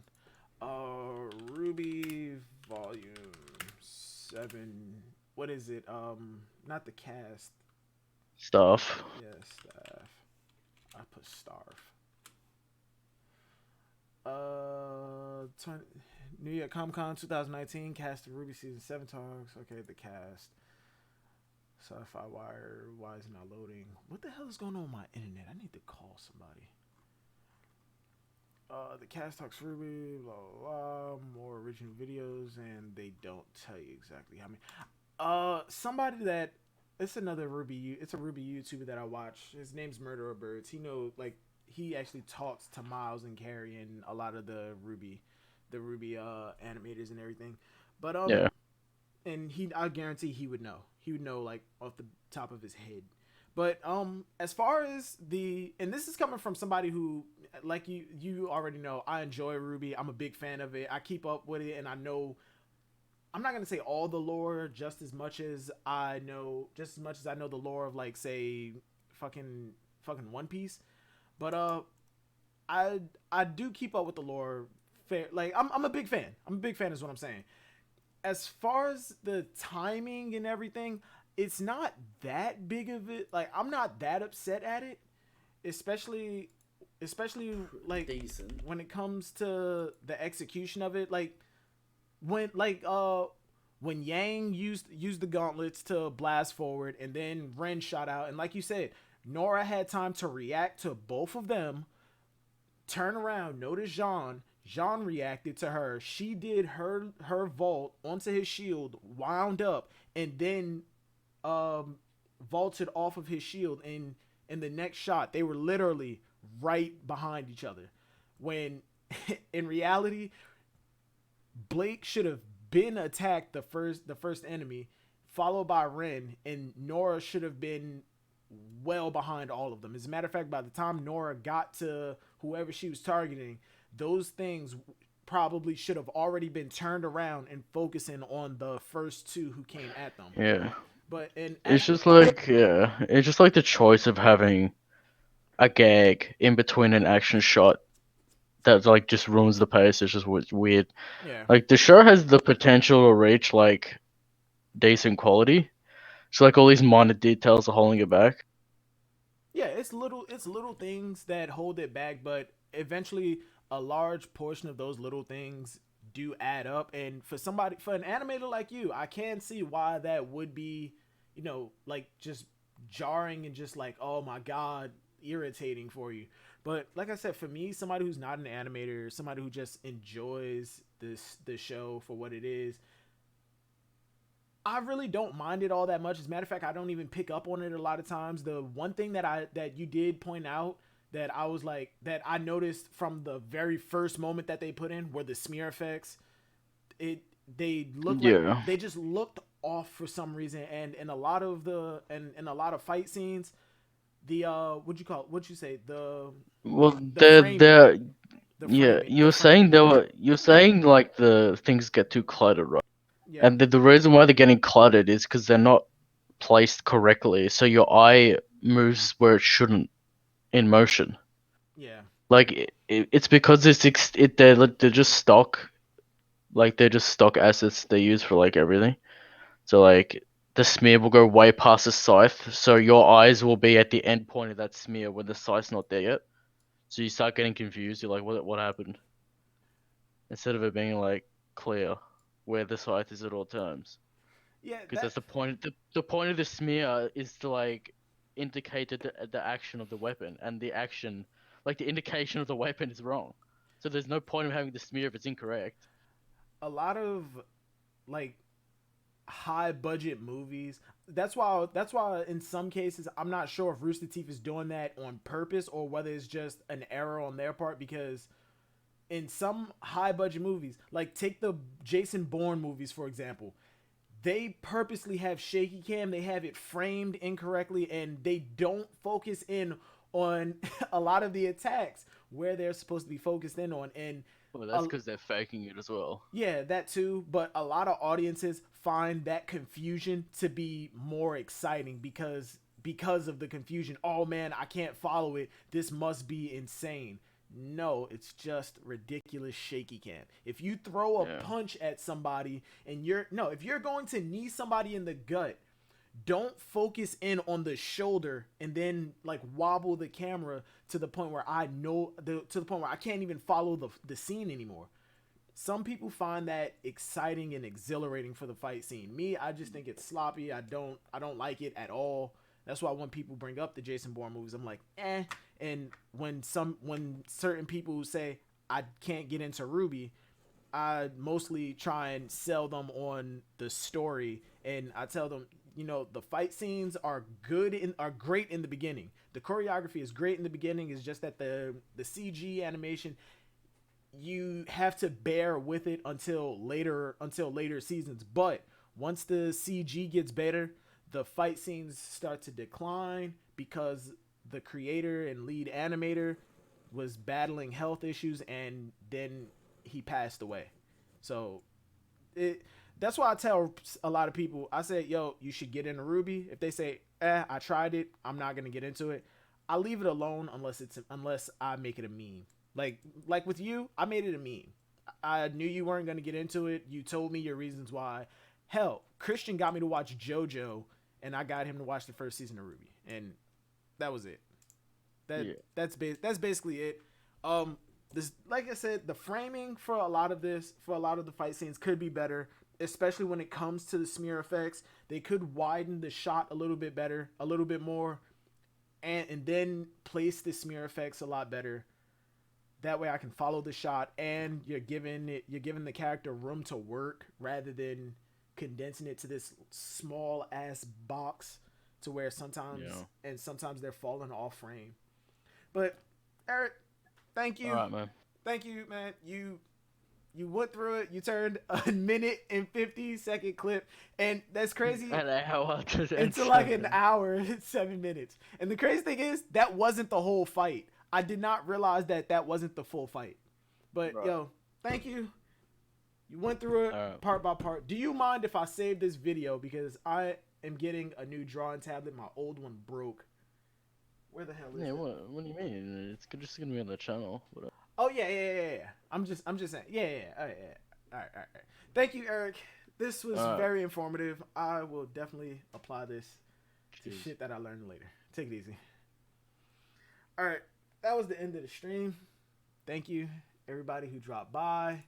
Ruby Volume 7. What is it? Not the cast. Stuff. Yeah, staff. I put Starf. 20, New York Comic Con 2019 cast of Ruby season 7 talks. Okay, the cast. Sci-Fi Wire. Why is it not loading? What the hell is going on with my internet? I need to call somebody. The cast talks Ruby, blah, blah, blah, more original videos, and they don't tell you exactly how many. Somebody that it's another RWBY. It's a RWBY YouTuber that I watch. His name's Murderer Birds. He actually talks to Miles and Carrie and a lot of the RWBY animators and everything. But Yeah. and I guarantee he would know. He would know like off the top of his head. But as far as and this is coming from somebody who, like you already know, I enjoy RWBY. I'm a big fan of it. I keep up with it, and I know. I'm not gonna say all the lore, just as much as I know the lore of, like, say, fucking One Piece. But I do keep up with the lore. Fair, like, I'm a big fan. I'm a big fan, is what I'm saying. As far as the timing and everything, it's not that big of it. Like, I'm not that upset at it, especially like Decent. when it comes to the execution of it. Like, when Yang used the gauntlets to blast forward, and then Ren shot out, and like you said, Nora had time to react to both of them, turn around, notice Jean reacted to her. She did her vault onto his shield, wound up, and then vaulted off of his shield. And in the next shot, they were literally right behind each other. When in reality, Blake should have been attacked the first enemy, followed by Ren, and Nora should have been well behind all of them. As a matter of fact, by the time Nora got to whoever she was targeting, those things probably should have already been turned around and focusing on the first two who came at them. Yeah. But It's just like, it's just like the choice of having a gag in between an action shot that, like, just ruins the pace. It's just weird. yeah, Like, the show has the potential to reach, like, decent quality. So, like, all these minor details are holding it back. yeah, it's little things that hold it back, but eventually a large portion of those little things do add up. And for an animator like you, I can see why that would be, like, just jarring and just like, oh my god, irritating for you. But like I said, for me, somebody who's not an animator, somebody who just enjoys the show for what it is, I really don't mind it all that much. As a matter of fact, I don't even pick up on it a lot of times. The one thing that you did point out that I was like, that I noticed from the very first moment that they put in were the smear effects. They look like they just looked off for some reason, and in a lot of fight scenes, the what'd you say, the Well, framing, they're the yeah. framing, the You're saying framing. you're saying, like, the things get too cluttered, right? Yeah, And the reason why they're getting cluttered is because they're not placed correctly. So your eye moves where it shouldn't in motion. yeah, Like, it's because they're just stock, like, they're just stock assets they use for, like, everything. So, like, the smear will go way past the scythe, so your eyes will be at the end point of that smear when the scythe's not there yet. So you start getting confused. You're like, what happened? Instead of it being, like, clear where the scythe is at all times. yeah. Because that's the point. The point of the smear is to, like, indicate the action of the weapon, and the action, like, the indication of the weapon is wrong. So there's no point of having the smear if it's incorrect. A lot of, like, high budget movies. That's why in some cases I'm not sure if Rooster Teeth is doing that on purpose or whether it's just an error on their part, because in some high budget movies, like take the Jason Bourne movies for example, they purposely have shaky cam, they have it framed incorrectly, and they don't focus in on a lot of the attacks where they're supposed to be focused in on. And Well, that's because they're faking it as well. yeah, that too. But a lot of audiences find that confusion to be more exciting because of the confusion. Oh man, I can't follow it. This must be insane. No, it's just ridiculous shaky cam. If you throw a punch at somebody and if you're going to knee somebody in the gut, don't focus in on the shoulder and then, like, wobble the camera to the point where to the point where I can't even follow the scene anymore. Some people find that exciting and exhilarating for the fight scene. Me, I just think it's sloppy. I don't like it at all. That's why when people bring up the Jason Bourne movies, I'm like, eh. And when certain people say I can't get into RWBY, I mostly try and sell them on the story, and I tell them, the fight scenes are great in the beginning. The choreography is great in the beginning. It's just that the CG animation, you have to bear with it until later seasons. But once the CG gets better, the fight scenes start to decline because the creator and lead animator was battling health issues and then he passed away. So it that's why I tell a lot of people, I say, yo, you should get into RWBY. If they say, I tried it, I'm not gonna get into it, I leave it alone unless I make it a meme. Like with you, I made it a meme. I knew you weren't gonna get into it. You told me your reasons why. Hell, Christian got me to watch JoJo, and I got him to watch the first season of RWBY, and that was it. That's basically it. This, like I said, the framing for a lot of the fight scenes could be better, especially when it comes to the smear effects. They could widen the shot a little bit better, a little bit more, and then place the smear effects a lot better. That way I can follow the shot, and you're giving the character room to work rather than condensing it to this small ass box to where sometimes they're falling off frame. But Eric, thank you. All right, man. Thank you, man. You went through it. You turned a minute and 50-second clip, and that's crazy. An hour into like an hour and 7 minutes. And the crazy thing is, that wasn't the whole fight. I did not realize that wasn't the full fight. But yo, thank you. You went through it part by part. Do you mind if I save this video, because I am getting a new drawing tablet. My old one broke. Where the hell is it? What do you mean? It's just gonna be on the channel. Whatever. Oh yeah. I'm just saying. Yeah. All right. Thank you, Eric. This was very informative. I will definitely apply this to shit that I learned later. Take it easy. All right, that was the end of the stream. Thank you, everybody who dropped by.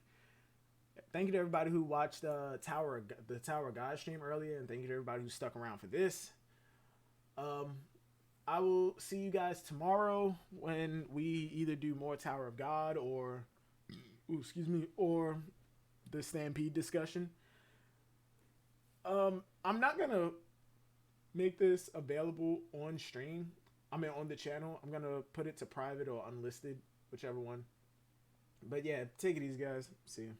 Thank you to everybody who watched the Tower of God stream earlier, and thank you to everybody who stuck around for this. I will see you guys tomorrow when we either do more Tower of God or the Stampede discussion. I'm not gonna make this available on stream. I mean, on the channel. I'm gonna put it to private or unlisted, whichever one. But yeah, take it easy, guys. See you.